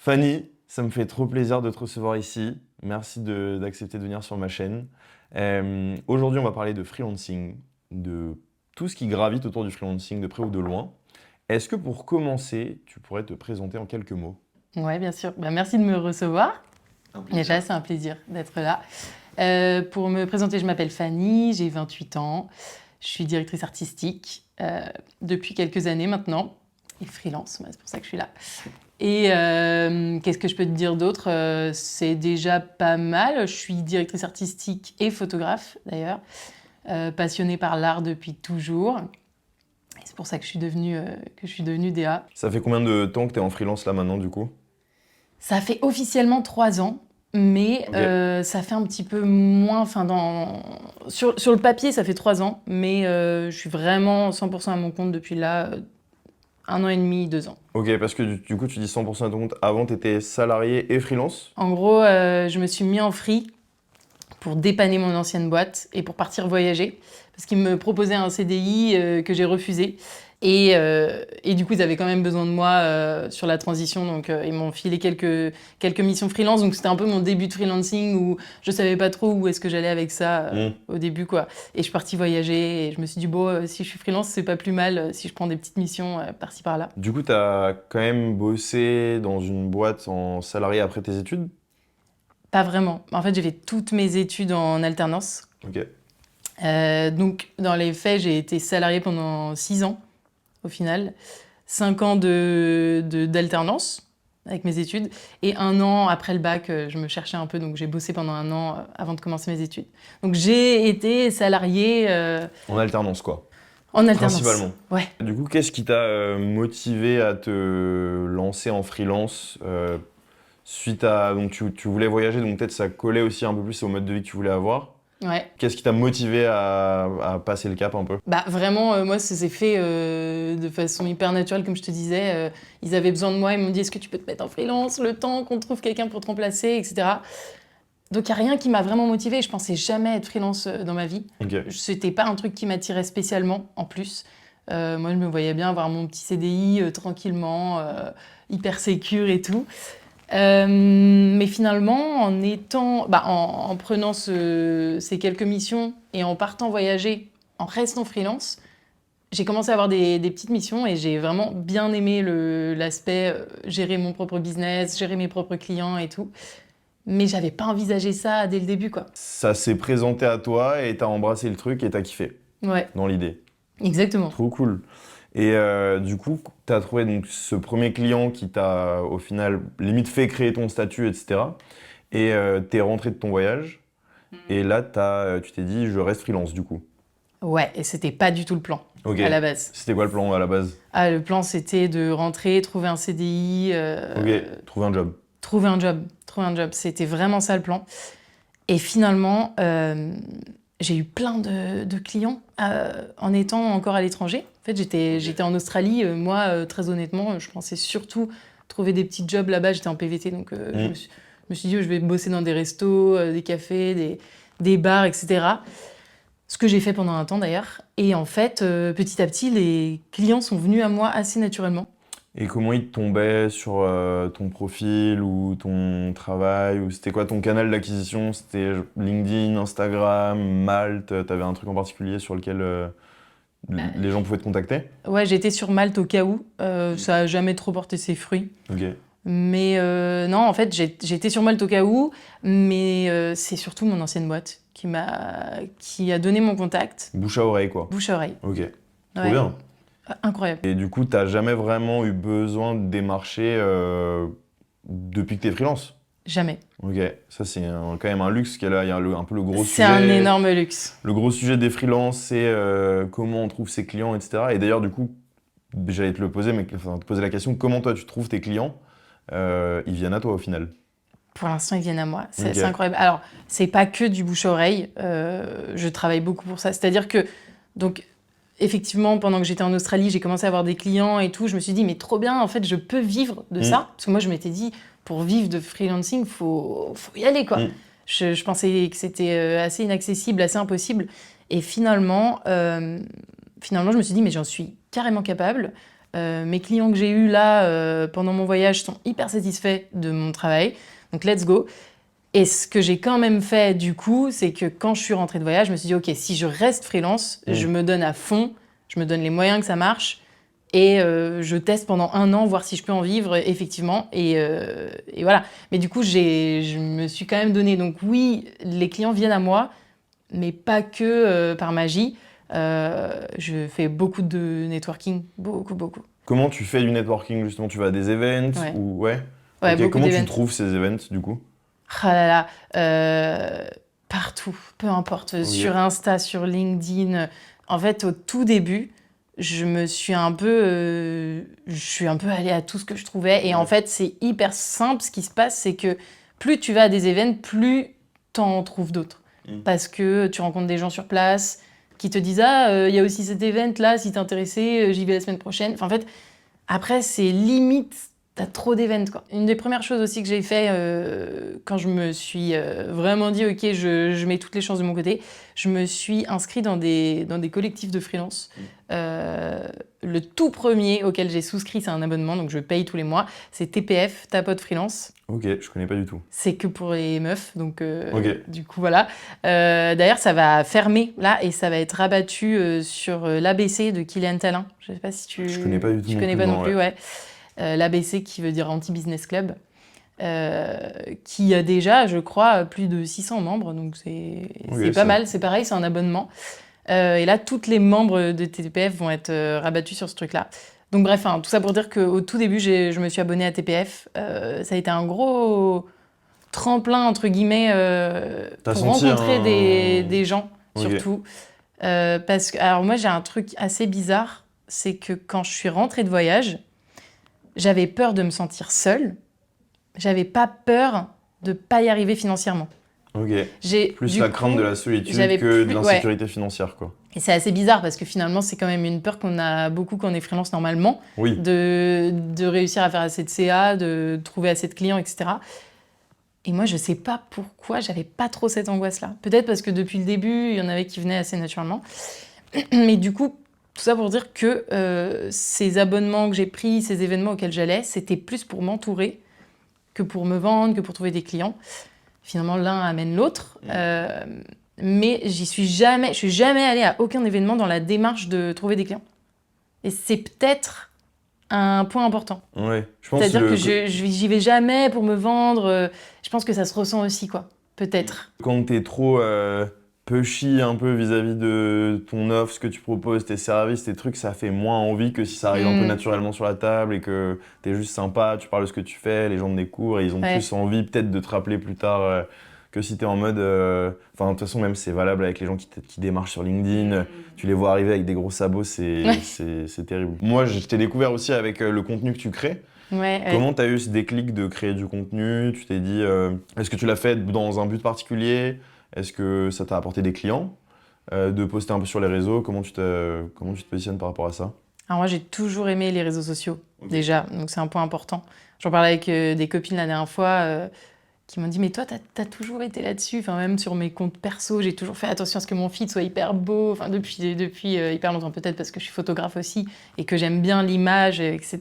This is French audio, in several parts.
Fanny, ça me fait trop plaisir de te recevoir ici. Merci d'accepter de venir sur ma chaîne. Aujourd'hui, on va parler de freelancing, de tout ce qui gravite autour du freelancing de près ou de loin. Est-ce que pour commencer, tu pourrais te présenter en quelques mots? Ouais, bien sûr. Bah, merci de me recevoir. Un plaisir. Déjà, c'est un plaisir d'être là. Pour me présenter, je m'appelle Fanny, j'ai 28 ans. Je suis directrice artistique depuis quelques années maintenant. Et freelance, ouais, c'est pour ça que je suis là. Et qu'est-ce que je peux te dire d'autre? C'est déjà pas mal. Je suis directrice artistique et photographe d'ailleurs. Passionnée par l'art depuis toujours. Et c'est pour ça que je suis devenue DA. Ça fait combien de temps que tu es en freelance là maintenant du coup? Ça fait officiellement 3 ans, mais Ok. ça fait un petit peu moins. Enfin, sur le papier, ça fait 3 ans, mais je suis vraiment 100% à mon compte depuis là, 1 an et demi, 2 ans. Ok, parce que du coup, tu dis 100% à ton compte. Avant, tu étais salarié et freelance? En gros, je me suis mis en free pour dépanner mon ancienne boîte et pour partir voyager, parce qu'ils me proposaient un CDI que j'ai refusé. Et du coup, ils avaient quand même besoin de moi sur la transition, donc ils m'ont filé quelques missions freelance. Donc c'était un peu mon début de freelancing où je savais pas trop où est-ce que j'allais avec ça au début, quoi. Et je suis partie voyager et je me suis dit, bon, si je suis freelance, c'est pas plus mal si je prends des petites missions par-ci par-là. Du coup, tu as quand même bossé dans une boîte en salarié après tes études? Pas vraiment. En fait, j'ai fait toutes mes études en alternance. Ok. Donc, dans les faits, j'ai été salariée pendant 6 ans, au final. 5 ans d'alternance avec mes études. Et 1 an après le bac, je me cherchais un peu. Donc, j'ai bossé pendant 1 an avant de commencer mes études. Donc, j'ai été salariée En alternance, quoi. en alternance. Principalement. Ouais. Du coup, qu'est-ce qui t'a motivé à te lancer en freelance suite à... Donc, tu voulais voyager, donc peut-être ça collait aussi un peu plus au mode de vie que tu voulais avoir. Ouais. Qu'est-ce qui t'a motivé à passer le cap un peu? Bah vraiment, moi, ça s'est fait de façon hyper naturelle, comme je te disais. Ils avaient besoin de moi, ils m'ont dit, est-ce que tu peux te mettre en freelance le temps qu'on trouve quelqu'un pour te remplacer, etc. Donc, il n'y a rien qui m'a vraiment motivée. Je pensais jamais être freelance dans ma vie. Ok. C'était pas un truc qui m'attirait spécialement, en plus. Moi, je me voyais bien avoir mon petit CDI tranquillement, hyper sécure et tout. Mais finalement, en prenant ces quelques missions et en partant voyager, en restant freelance, j'ai commencé à avoir des petites missions et j'ai vraiment bien aimé l'aspect gérer mon propre business, gérer mes propres clients et tout. Mais j'avais pas envisagé ça dès le début, quoi. Ça s'est présenté à toi et t'as embrassé le truc et t'as kiffé, Ouais, dans l'idée. exactement. Trop cool. Et du coup, t'as trouvé donc ce premier client qui t'a, au final, limite fait créer ton statut, etc. Et t'es rentré de ton voyage. Et là, tu t'es dit, je reste freelance, du coup. Ouais, et c'était pas du tout le plan Ok. à la base. C'était quoi le plan à la base? Ah, le plan, c'était de rentrer, trouver un CDI, Ok, trouver un job. trouver un job. Trouver un job. C'était vraiment ça le plan. Et finalement, j'ai eu plein de clients en étant encore à l'étranger. En fait, j'étais en Australie. Moi, très honnêtement, je pensais surtout trouver des petits jobs là-bas. J'étais en PVT, donc je me suis dit, je vais bosser dans des restos, des cafés, des bars, etc. Ce que j'ai fait pendant un temps d'ailleurs. Et en fait, petit à petit, les clients sont venus à moi assez naturellement. Et comment il te tombait sur ton profil ou ton travail? Ou c'était quoi ton canal d'acquisition? C'était LinkedIn, Instagram, Malte? T'avais un truc en particulier sur lequel les gens pouvaient te contacter? Ouais, j'étais sur Malte au cas où. Ça a jamais trop porté ses fruits. Ok. Mais non, en fait, j'étais sur Malte au cas où, mais c'est surtout mon ancienne boîte qui a donné mon contact, Bouche à oreille, quoi. bouche à oreille. Ok. Trop Ouais. bien. Incroyable. Et du coup, t'as jamais vraiment eu besoin de démarcher depuis que t'es freelance? Jamais. Ok. Ça, c'est quand même un luxe qu'il y a là. Il y a un peu le gros C'est sujet. un énorme luxe. Le gros sujet des freelances, c'est comment on trouve ses clients, etc. Et d'ailleurs, du coup, j'allais te le poser, enfin, te poser la question, comment toi tu trouves tes clients? Ils viennent à toi au final. Pour l'instant, ils viennent à moi. C'est Ok. c'est incroyable. Alors, c'est pas que du bouche-oreille. Je travaille beaucoup pour ça. C'est-à-dire que, donc, effectivement, pendant que j'étais en Australie, j'ai commencé à avoir des clients et tout. Je me suis dit, mais trop bien, en fait, je peux vivre de ça. Parce que moi, je m'étais dit, pour vivre de freelancing, faut y aller, quoi. Mm. Je pensais que c'était assez inaccessible, assez impossible. Et finalement, je me suis dit, mais j'en suis carrément capable. Mes clients que j'ai eus là pendant mon voyage sont hyper satisfaits de mon travail. Donc, let's go. Et ce que j'ai quand même fait, du coup, c'est que quand je suis rentrée de voyage, je me suis dit, OK, si je reste freelance, je me donne à fond, je me donne les moyens que ça marche. Et je teste pendant 1 an, voir si je peux en vivre, effectivement. Et voilà. Mais du coup, je me suis quand même donné. Donc oui, les clients viennent à moi, mais pas que par magie. Je fais beaucoup de networking, beaucoup, beaucoup. Comment tu fais du networking justement? Tu vas à des events Ouais. ou ouais? Ouais, Ok, beaucoup comment tu d'événements. trouves ces events du coup? Ah là là, partout, peu importe, Ok. sur Insta, sur LinkedIn. En fait, au tout début, je suis un peu allée à tout ce que je trouvais. Et en Ouais. fait, c'est hyper simple. Ce qui se passe, c'est que plus tu vas à des événements, plus t'en trouves d'autres. Parce que tu rencontres des gens sur place qui te disent ah, il y a aussi cet event là, si t'es intéressé, j'y vais la semaine prochaine. Enfin, en fait, après, c'est limite, t'as trop d'événements, quoi. Une des premières choses aussi que j'ai fait quand je me suis vraiment dit, OK, je mets toutes les chances de mon côté, je me suis inscrite dans des collectifs de freelance. Le tout premier auquel j'ai souscrit, c'est un abonnement, donc je paye tous les mois. C'est TPF, Ta Pote Freelance. Ok, je connais pas du tout. C'est que pour les meufs, donc Ok. du coup voilà. D'ailleurs, ça va fermer là et ça va être rabattu sur l'ABC de Kylian Talin. Je sais pas si Je connais pas du tout tu non connais plus, pas non non, plus, ouais. ouais. L'ABC qui veut dire Anti-Business Club, qui a déjà, je crois, plus de 600 membres, donc Ok, c'est pas mal. C'est pareil, c'est un abonnement. Et là, toutes les membres de TPF vont être rabattus sur ce truc-là. Donc bref, tout ça pour dire qu'au tout début, je me suis abonnée à TPF. Ça a été un gros tremplin, entre guillemets, T'as pour senti rencontrer un... des gens, Ok. surtout. Parce que, alors moi, j'ai un truc assez bizarre, c'est que quand je suis rentrée de voyage, j'avais peur de me sentir seule. J'avais pas peur de pas y arriver financièrement. Ok. Plus Du la crainte coup, de la solitude j'avais que de plus, ouais. l'insécurité financière, quoi. Et c'est assez bizarre parce que finalement, c'est quand même une peur qu'on a beaucoup quand on est freelance normalement, Oui. de réussir à faire assez de CA, de trouver assez de clients, etc. Et moi, je sais pas pourquoi j'avais pas trop cette angoisse-là. Peut-être parce que depuis le début, il y en avait qui venaient assez naturellement. Mais du coup, tout ça pour dire que ces abonnements que j'ai pris, ces événements auxquels j'allais, c'était plus pour m'entourer que pour me vendre, que pour trouver des clients. Finalement, l'un amène l'autre. Mais je suis jamais allée à aucun événement dans la démarche de trouver des clients. Et c'est peut-être un point important. Ouais. Je pense C'est-à-dire que que j'y vais jamais pour me vendre. Je pense que ça se ressent aussi, quoi. Peut-être. quand t'es trop pushy un peu vis-à-vis de ton offre, ce que tu proposes, tes services, tes trucs, ça fait moins envie que si ça arrive un peu naturellement sur la table et que t'es juste sympa, tu parles de ce que tu fais, les gens te découvrent et ils ont Ouais. plus envie peut-être de te rappeler plus tard que si t'es en mode... Enfin, de toute façon, même c'est valable avec les gens qui démarchent sur LinkedIn. Tu les vois arriver avec des gros sabots, c'est terrible. Moi, je t'ai découvert aussi avec le contenu que tu crées. Ouais, Comment tu as eu ce déclic de créer du contenu? Tu t'es dit, est-ce que tu l'as fait dans un but particulier? Est-ce que ça t'a apporté des clients? De poster un peu sur les réseaux? Comment tu te positionnes par rapport à ça? Alors moi, j'ai toujours aimé les réseaux sociaux, déjà. Donc c'est un point important. J'en parlais avec des copines la dernière fois qui m'ont dit « Mais toi, t'as toujours été là-dessus. » Enfin, même sur mes comptes perso, j'ai toujours fait attention à ce que mon feed soit hyper beau. Enfin, depuis hyper longtemps, peut-être parce que je suis photographe aussi et que j'aime bien l'image, etc.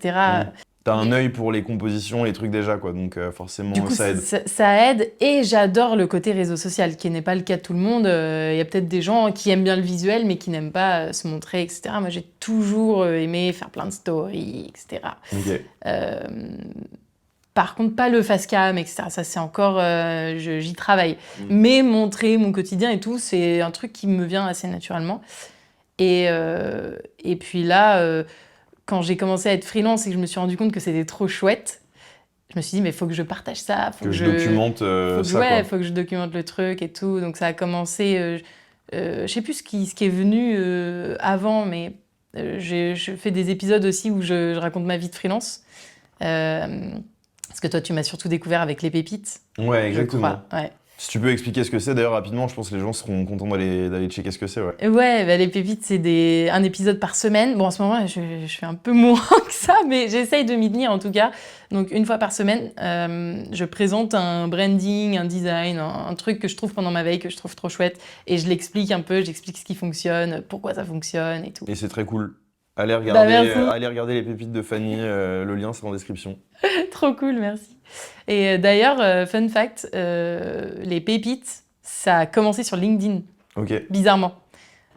T'as un œil pour les compositions, les trucs déjà, quoi. Donc forcément, Du coup, ça aide. ça aide et j'adore le côté réseau social, qui n'est pas le cas de tout le monde. Il y a peut-être des gens qui aiment bien le visuel, mais qui n'aiment pas se montrer, etc. Moi, j'ai toujours aimé faire plein de stories, etc. Ok. Par contre, pas le face cam, etc. Ça, c'est encore... j'y travaille. Mais montrer mon quotidien et tout, c'est un truc qui me vient assez naturellement. Et puis là, quand j'ai commencé à être freelance et que je me suis rendu compte que c'était trop chouette, je me suis dit, mais il faut que je partage ça. Que je documente ça, ouais, quoi. faut que je documente le truc et tout. Donc ça a commencé... je sais plus ce qui est venu avant, mais je fais des épisodes aussi où je raconte ma vie de freelance. Parce que toi, tu m'as surtout découvert avec les pépites. Ouais, Je exactement. crois, ouais. Si tu peux expliquer ce que c'est, d'ailleurs, rapidement, je pense que les gens seront contents d'aller checker ce que c'est, ouais. Ouais, bah, les pépites, c'est un épisode par semaine. Bon, en ce moment, je fais un peu moins que ça, mais j'essaye de m'y tenir en tout cas. Donc, une fois par semaine, je présente un branding, un design, un truc que je trouve pendant ma veille, que je trouve trop chouette. Et je l'explique un peu, j'explique ce qui fonctionne, pourquoi ça fonctionne et tout. Et c'est très cool. Bah, merci. allez regarder les pépites de Fanny, le lien c'est en description. Trop cool, merci. Et d'ailleurs, fun fact, les pépites, ça a commencé sur LinkedIn, Ok. bizarrement.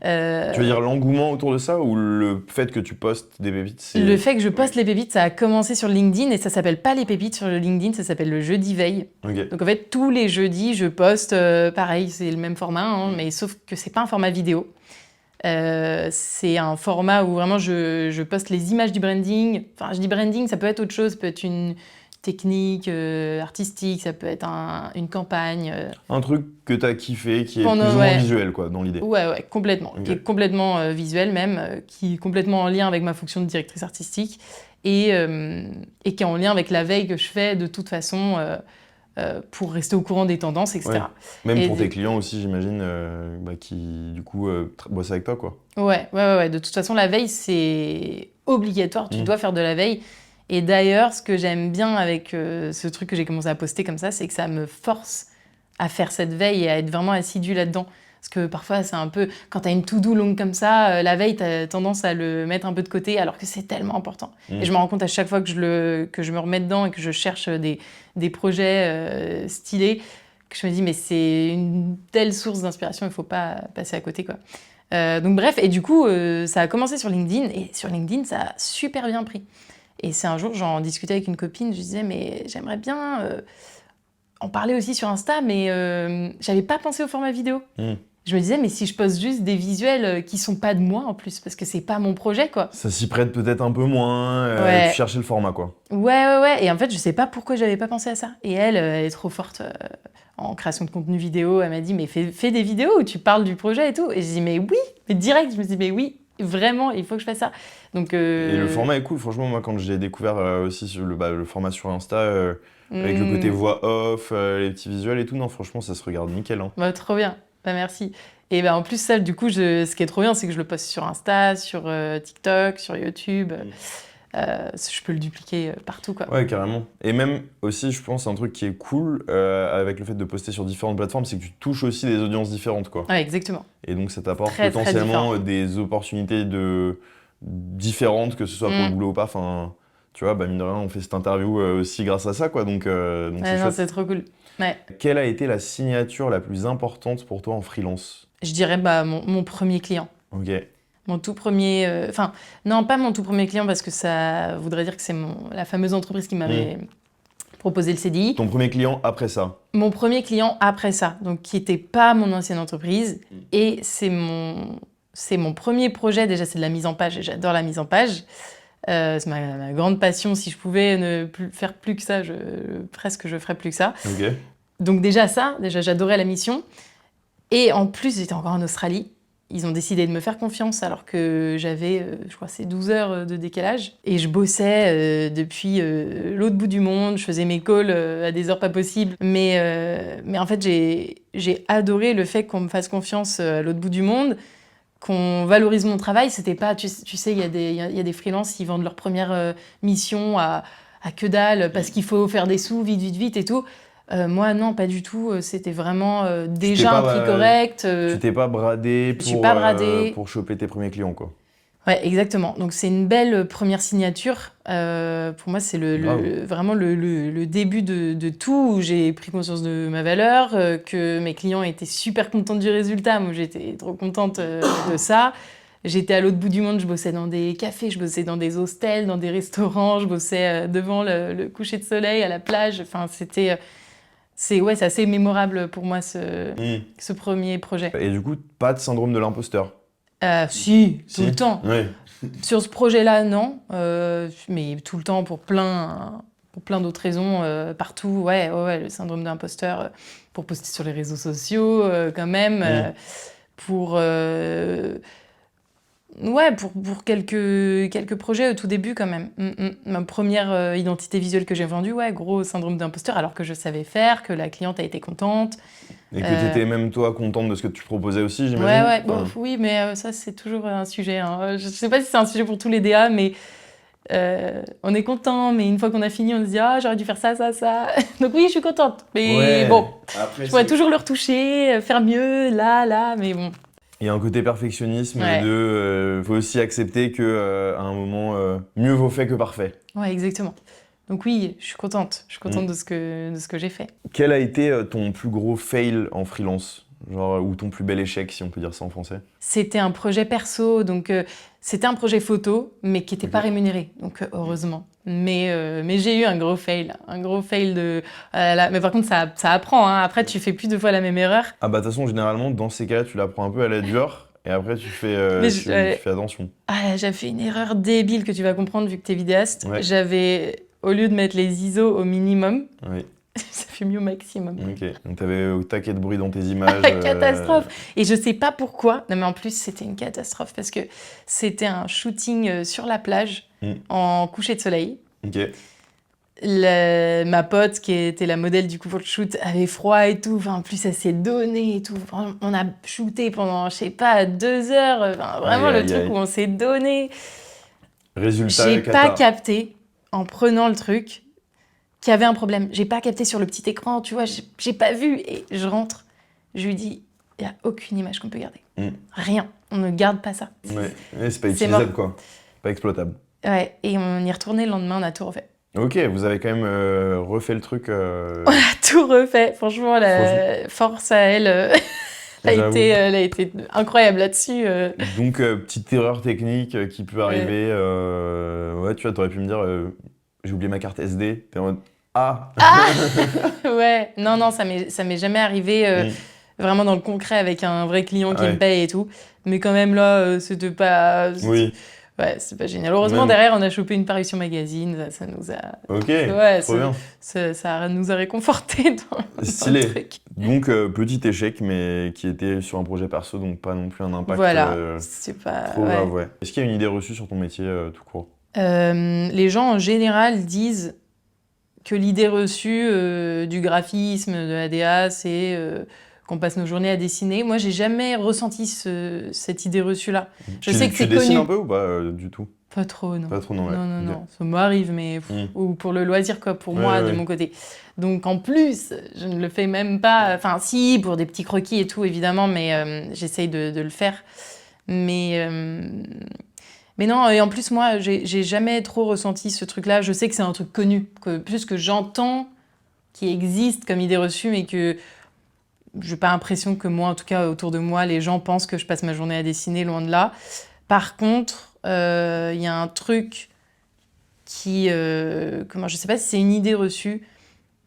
Tu veux dire l'engouement autour de ça ou le fait que tu postes des pépites c'est... Le fait que je poste les pépites, ça a commencé sur LinkedIn et ça s'appelle pas les pépites sur le LinkedIn, ça s'appelle le jeudi veille. Ok. Donc en fait, tous les jeudis, je poste, pareil, c'est le même format, hein, mais sauf que c'est pas un format vidéo. C'est un format où vraiment je poste les images du branding. Enfin, je dis branding, ça peut être autre chose, ça peut être une technique artistique, ça peut être une campagne. Un truc que t'as kiffé, qui est Pendant- plus ou moins ouais. visuel, quoi, dans l'idée. Ouais, complètement. Ok. Qui est complètement visuel même, qui est complètement en lien avec ma fonction de directrice artistique et qui est en lien avec la veille que je fais de toute façon pour rester au courant des tendances, etc. Ouais. Même Et pour tes clients aussi, j'imagine, qui, du coup, bossent avec toi, quoi. Ouais. De toute façon, la veille, c'est obligatoire. Tu Mm. dois faire de la veille. Et d'ailleurs, ce que j'aime bien avec ce truc que j'ai commencé à poster comme ça, c'est que ça me force à faire cette veille et à être vraiment assidue là-dedans. Parce que parfois, c'est un peu... Quand tu as une to-do longue comme ça, la veille, tu as tendance à le mettre un peu de côté, alors que c'est tellement important. Mm. Et je me rends compte à chaque fois que je me remets dedans et que je cherche des projets stylés, que je me dis, mais c'est une telle source d'inspiration, il ne faut pas passer à côté, quoi. Donc bref, et du coup, ça a commencé sur LinkedIn, et sur LinkedIn, ça a super bien pris. Et c'est un jour, j'en discutais avec une copine, je disais, mais j'aimerais bien en parler aussi sur Insta, mais j'avais pas pensé au format vidéo. Mm. Je me disais, mais si je poste juste des visuels qui sont pas de moi en plus, parce que c'est pas mon projet, quoi. Ça s'y prête peut-être un peu moins, Ouais. tu cherchais le format, quoi. Ouais. Et en fait, je sais pas pourquoi j'avais pas pensé à ça. Et elle est trop forte en création de contenu vidéo. Elle m'a dit, mais fais des vidéos où tu parles du projet et tout. Et je dis, mais oui, mais direct, je me dis, mais oui, vraiment, il faut que je fasse ça. Donc, Et le format est cool, franchement, moi, quand j'ai découvert aussi sur le format sur Insta, avec le côté voix off, les petits visuels et tout, non, franchement, ça se regarde nickel, hein. Bah, trop bien, bah, merci. Et bah, en plus, ça, du coup, ce qui est trop bien, c'est que je le poste sur Insta, sur TikTok, sur YouTube. Je peux le dupliquer partout, quoi. Ouais, carrément. Et même aussi, je pense, un truc qui est cool avec le fait de poster sur différentes plateformes, c'est que tu touches aussi des audiences différentes, quoi. Ouais, exactement. Et donc, ça t'apporte Très potentiellement différent. des opportunités différentes, que ce soit pour le boulot ou pas. Enfin, tu vois, bah, mine de rien, on fait cette interview aussi grâce à ça, quoi. Donc Ouais, c'est non, chouette. c'est trop cool. Ouais. Quelle a été la signature la plus importante pour toi en freelance? Je dirais bah, mon premier client. Ok. Mon tout premier... Enfin, non, pas mon tout premier client, parce que ça voudrait dire que c'est la fameuse entreprise qui m'avait proposé le CDI. Ton premier client après ça? Mon premier client après ça, donc qui n'était pas mon ancienne entreprise. Et c'est mon premier projet. Déjà, c'est de la mise en page et j'adore la mise en page. C'est ma grande passion. Si je pouvais ne faire plus que ça, presque je ferais plus que ça. Ok. Donc déjà j'adorais la mission. Et en plus, j'étais encore en Australie. Ils ont décidé de me faire confiance alors que j'avais, je crois, c'est 12 heures de décalage. Et je bossais depuis l'autre bout du monde. Je faisais mes calls à des heures pas possibles. Mais en fait, j'ai adoré le fait qu'on me fasse confiance à l'autre bout du monde, qu'on valorise mon travail. C'était pas, tu sais, il y a des freelances qui vendent leur première mission à que dalle parce qu'il faut faire des sous vite et tout. Moi, non, pas du tout. C'était vraiment déjà un prix correct. Tu t'es pas bradé je suis pas bradée. pour choper tes premiers clients, quoi. Ouais, exactement. Donc, c'est une belle première signature. Pour moi, c'est vraiment le début de tout, où j'ai pris conscience de ma valeur, que mes clients étaient super contents du résultat. Moi, j'étais trop contente de ça. J'étais à l'autre bout du monde, je bossais dans des cafés, je bossais dans des hostels, dans des restaurants, je bossais devant le coucher de soleil, à la plage. Enfin, c'est assez mémorable pour moi, ce premier projet. Et du coup, pas de syndrome de l'imposteur? Si, tout le temps. Ouais. Sur ce projet-là, non. Mais tout le temps, pour plein d'autres raisons, partout. Ouais, le syndrome de l'imposteur, pour poster sur les réseaux sociaux, quand même. Pour quelques projets au tout début quand même. Ma première identité visuelle que j'ai vendue, gros syndrome d'imposteur, alors que je savais faire, que la cliente a été contente. Et que tu étais même toi contente de ce que tu proposais aussi, j'imagine? Ouais. Bon, oui, mais ça c'est toujours un sujet, hein. Je sais pas si c'est un sujet pour tous les DA, mais on est content, mais une fois qu'on a fini, on se dit « Ah, j'aurais dû faire ça. » Donc oui, je suis contente, mais bon, Après, je pourrais toujours le retoucher, faire mieux, là, mais bon. Il y a un côté perfectionnisme Ouais. faut aussi accepter que à un moment, mieux vaut fait que parfait. Ouais, exactement. Donc oui, je suis contente. Je suis contente Mm. de ce que j'ai fait. Quel a été ton plus gros fail en freelance? Genre, ou ton plus bel échec, si on peut dire ça en français? C'était un projet perso, donc c'était un projet photo, mais qui n'était Ok. pas rémunéré, donc heureusement. Mais j'ai eu un gros fail de... ah là là, mais par contre, ça apprend, hein. Après, tu fais plus deux fois la même erreur. Ah bah de toute façon, généralement, dans ces cas-là, tu l'apprends un peu à la dure, et après, Mais tu fais attention. ah là, j'ai fait une erreur débile que tu vas comprendre vu que tu es vidéaste. Ouais, J'avais, au lieu de mettre les ISO au minimum, oui, ça fait mieux au maximum. ok. Donc t'avais au taquet de bruit dans tes images. Catastrophe. Et je sais pas pourquoi. Non, mais en plus, c'était une catastrophe parce que c'était un shooting sur la plage Mm. en coucher de soleil. Ok. Ma pote, qui était la modèle du coup pour le shoot, avait froid et tout. Enfin, en plus, elle s'est donnée et tout. Enfin, on a shooté pendant, je sais pas, 2 heures. Enfin, vraiment Aïe, le aïe, truc aïe. où on s'est donné. Résultat, J'ai pas cata. capté, en prenant le truc, qu'il y avait un problème. J'ai pas capté sur le petit écran, tu vois. J'ai pas vu. Et je rentre. Je lui dis, il n'y a aucune image qu'on peut garder. Mm. Rien. On ne garde pas ça. Ouais, c'est pas C'est mort. utilisable, quoi. Pas exploitable. Ouais, et on y est retourné le lendemain, on a tout refait. Ok, vous avez quand même refait le truc. On a tout refait. Franchement, la Franchement. force à elle, J'avoue. elle a été incroyable là-dessus. Donc, petite erreur technique qui peut arriver. Ouais, tu vois, t'aurais pu me dire, j'ai oublié ma carte SD. T'es en mode, ah! Ah ouais, non, non, ça m'est jamais arrivé Mm. vraiment dans le concret avec un vrai client qui Ouais. me paye et tout. Mais quand même, là, c'était pas. Oui, Ouais, c'est pas génial. Heureusement, même. derrière, on a chopé une parution magazine. Ça nous a. Ok, Ouais, trop bien. ça nous a réconforté dans le Stylé. truc. Donc, petit échec, mais qui était sur un projet perso, donc pas non plus un impact Voilà, c'est pas. trop Ouais. grave, ouais. Est-ce qu'il y a une idée reçue sur ton métier tout court? Les gens en général disent que l'idée reçue du graphisme, de la DA, c'est qu'on passe nos journées à dessiner. Moi, j'ai jamais ressenti cette idée reçue-là. Je sais que Tu c'est dessines connu. un peu ou pas du tout? Pas trop, non. Pas trop, non, ouais. Non, non, Ok. non. Ça m'arrive, mais Mm. ou pour le loisir, quoi, pour Ouais, moi, ouais, de ouais. mon côté. Donc, en plus, je ne le fais même pas. Enfin, si, pour des petits croquis et tout, évidemment, mais j'essaye de le faire. Mais non, et en plus, moi, j'ai jamais trop ressenti ce truc-là. Je sais que c'est un truc connu, plus que j'entends qui existe comme idée reçue, mais que j'ai pas l'impression que moi, en tout cas, autour de moi, les gens pensent que je passe ma journée à dessiner, loin de là. Par contre, il y a un truc qui... je sais pas si c'est une idée reçue,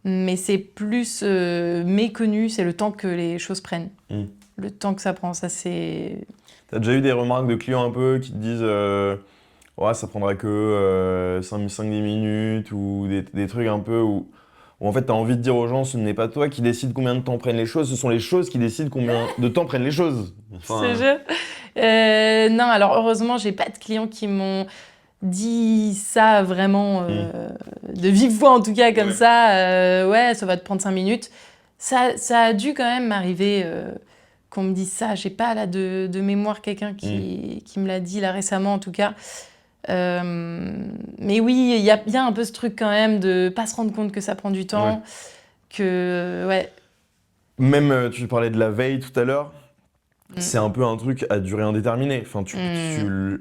mais c'est plus méconnu, c'est le temps que les choses prennent. Mm. Le temps que ça prend, ça c'est... T'as déjà eu des remarques de clients un peu qui te disent ouais, ça prendra que 5-10 minutes ou des trucs un peu où en fait t'as envie de dire aux gens ce n'est pas toi qui décide combien de temps prennent les choses, ce sont les choses qui décident combien de temps prennent les choses. Enfin, Ce jeu. Non, alors heureusement, j'ai pas de clients qui m'ont dit ça vraiment de vive voix, en tout cas, comme Ouais. ça. Ouais, ça va te prendre 5 minutes. Ça a dû quand même m'arriver qu'on me dise ça. J'ai pas là de mémoire quelqu'un qui me l'a dit là récemment, en tout cas. Mais oui, il y a un peu ce truc quand même de pas se rendre compte que ça prend du temps. Ouais. même tu parlais de la veille tout à l'heure. Mm. C'est un peu un truc à durée indéterminée. Enfin,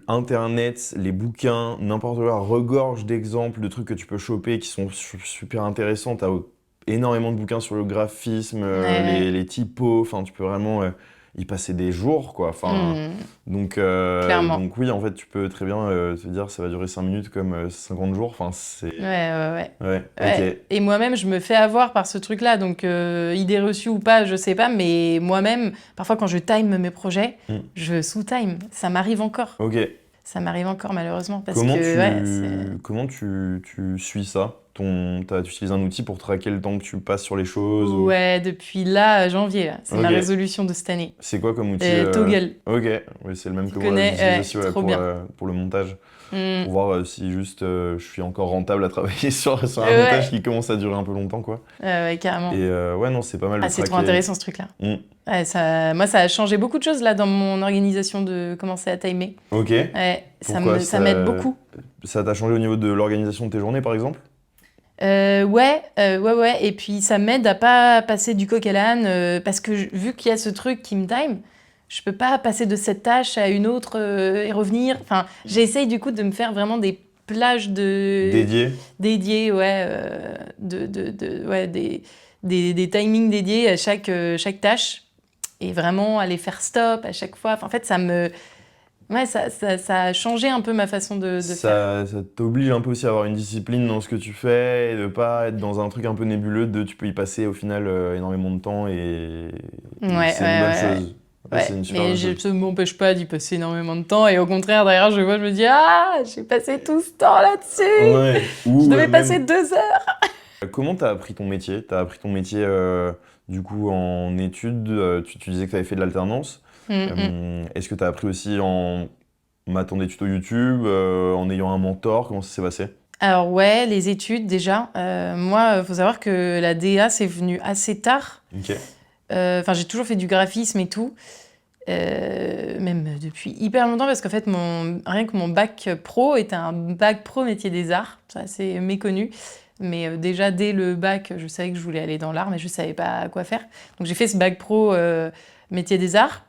Internet, les bouquins, n'importe quoi, regorge d'exemples de trucs que tu peux choper qui sont super intéressants. T'as énormément de bouquins sur le graphisme, Ouais. les typos. Enfin, tu peux vraiment y passer des jours, quoi. Enfin, Clairement. donc oui, en fait, tu peux très bien te dire ça va durer 5 minutes comme 50 jours. Enfin, c'est... Ouais. Ouais, Ouais. ok. Et moi-même, je me fais avoir par ce truc-là. Donc, idée reçue ou pas, je sais pas. Mais moi-même, parfois, quand je time mes projets, Mm. je sous-time. Ça m'arrive encore. Ok. Ça m'arrive encore, malheureusement. Parce Comment que, ouais, c'est... comment tu suis ça? Tu utilises un outil pour traquer le temps que tu passes sur les choses ou... Ouais, depuis là, janvier, là. C'est ma Ok. résolution de cette année. C'est quoi comme outil Toggle. Ok, oui, c'est le même Tu que moi, connais? j'utilise Ouais, aussi ouais, trop bien. pour le montage. Mm. Pour voir si juste je suis encore rentable à travailler sur un Ouais. montage qui commence à durer un peu longtemps, quoi. Ouais, carrément. Et ouais, non, c'est pas mal Ah, de c'est trop traquer. intéressant, ce truc-là. Mm. Ouais, moi, ça a changé beaucoup de choses, là, dans mon organisation de commencer à timer. Ok. Ouais, Pourquoi ça m'aide beaucoup. Ça t'a changé au niveau de l'organisation de tes journées, par exemple? Ouais. Et puis ça m'aide à pas passer du coq à l'âne parce que vu qu'il y a ce truc qui me time, je peux pas passer de cette tâche à une autre et revenir. Enfin, j'essaye du coup de me faire vraiment des plages dédiées, ouais, ouais, des timings dédiés à chaque tâche et vraiment aller faire stop à chaque fois. Enfin, en fait, ouais, ça a changé un peu ma façon de faire. Ça t'oblige un peu aussi à avoir une discipline dans ce que tu fais et de pas être dans un truc un peu nébuleux de tu peux y passer au final énormément de temps et Ouais, c'est une bonne ouais, ouais. chose. Ouais, c'est Ouais, une super mais bonne je chose. ne m'empêche pas d'y passer énormément de temps. Et au contraire, derrière, je me dis, ah, j'ai passé tout ce temps là-dessus. Ouais, Je ou devais passer même 2 heures. comment t'as appris ton métier? T'as appris ton métier du coup en études, tu disais que t'avais fait de l'alternance. Mm, mm. Est-ce que t'as appris aussi en matant des tutos YouTube, en ayant un mentor? Comment ça s'est passé? Alors ouais, les études déjà. Moi, faut savoir que la DA, c'est venu assez tard. Ok. Enfin, j'ai toujours fait du graphisme et tout. Même depuis hyper longtemps, parce qu'en fait, rien que mon bac pro était un bac pro métier des arts. Ça, c'est méconnu. Mais déjà, dès le bac, je savais que je voulais aller dans l'art, mais je ne savais pas quoi faire. Donc, j'ai fait ce bac pro métier des arts.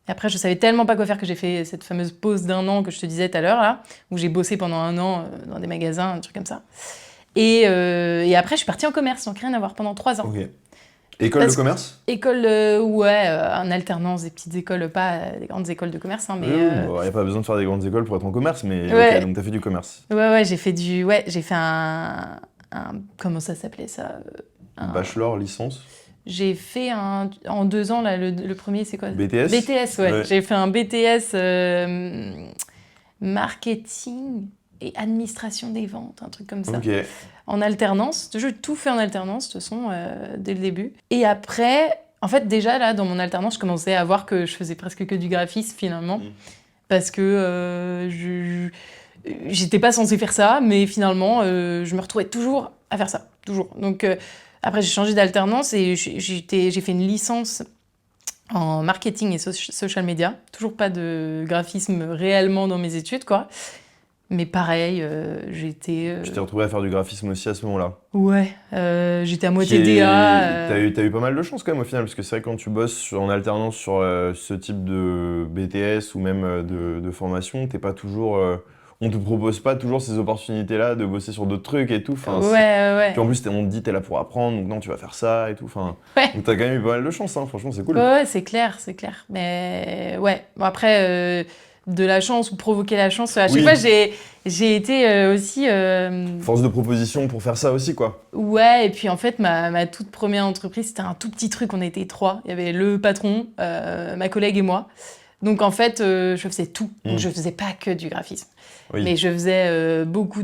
Et après, je savais tellement pas quoi faire que j'ai fait cette fameuse pause d'1 an que je te disais tout à l'heure, là, où j'ai bossé pendant 1 an dans des magasins, un truc comme ça. Et après, je suis partie en commerce, donc rien à voir, pendant 3 ans. Ok. École de Parce que commerce? école, ouais, en alternance, des petites écoles, pas des grandes écoles de commerce, hein, mais Oui, oui, bon, y a pas besoin de faire des grandes écoles pour être en commerce, mais ok, ouais, donc t'as fait du commerce. ouais, j'ai fait comment ça s'appelait ça? Un- Bachelor, licence, J'ai fait en 2 ans, là, le premier, c'est quoi? BTS? BTS, ouais. Ouais. J'ai fait un BTS marketing et administration des ventes, un truc comme ça. Ok. En alternance. J'ai tout fait en alternance, de toute façon, dès le début. Et après, en fait, déjà, là, dans mon alternance, je commençais à voir que je faisais presque que du graphisme, finalement. Parce que j'étais pas censée faire ça, mais finalement, je me retrouvais toujours à faire ça. Toujours. Donc, après, j'ai changé d'alternance et j'ai fait une licence en marketing et social media. Toujours pas de graphisme réellement dans mes études, quoi. Mais pareil, j'étais... Tu t'es retrouvé à faire du graphisme aussi à ce moment-là. Ouais, j'étais à Qui moitié DA. est... T'as eu pas mal de chance quand même au final, parce que c'est vrai que quand tu bosses en alternance sur ce type de BTS ou même de formation, t'es pas toujours... on te propose pas toujours ces opportunités-là de bosser sur d'autres trucs et tout. Ouais, Enfin, ouais, puis en plus, on te dit t'es là pour apprendre, donc non, tu vas faire ça et tout. Enfin, ouais. donc t'as quand même eu pas mal de chance, hein. Franchement, c'est cool. Ouais, c'est clair, c'est clair. Mais ouais, bon après, de la chance ou provoquer la chance, à chaque Oui, fois, j'ai été aussi... force de proposition pour faire ça aussi, quoi. Ouais, et puis en fait, ma toute première entreprise, c'était un tout petit truc, on était 3. Il y avait le patron, ma collègue et moi. Donc en fait, je faisais tout. Donc je faisais pas que du graphisme. Oui. Mais je faisais beaucoup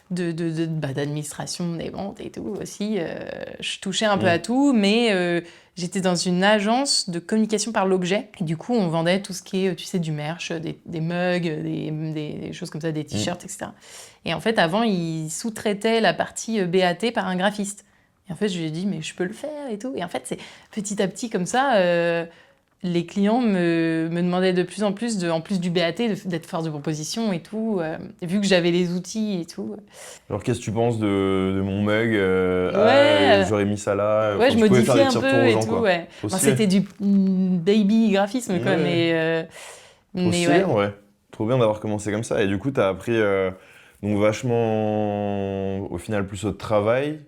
d'administration des ventes et tout aussi. Je touchais un peu à tout, mais j'étais dans une agence de communication par l'objet. Et du coup, on vendait tout ce qui est, tu sais, du merch, des mugs, des choses comme ça, des t-shirts, etc. Et en fait, avant, ils sous-traitaient la partie BAT par un graphiste. Et en fait, je lui ai dit, mais je peux le faire et tout. Et en fait, c'est petit à petit comme ça. Les clients me demandaient de plus en plus, en plus du BAT, d'être force de proposition et tout, vu que j'avais les outils et tout. Alors, qu'est-ce que tu penses de mon mug? Ouais, J'aurais mis ça là. ouais, Enfin, je tu pouvais faire modifiais des un petits peu retours aux et gens, tout, quoi. ouais. Trop Bon, stylé. c'était du baby graphisme, quoi, Ouais. Trop mais stylé, ouais. en vrai. Trop bien d'avoir commencé comme ça. Et du coup, t'as appris donc vachement, au final, plus au travail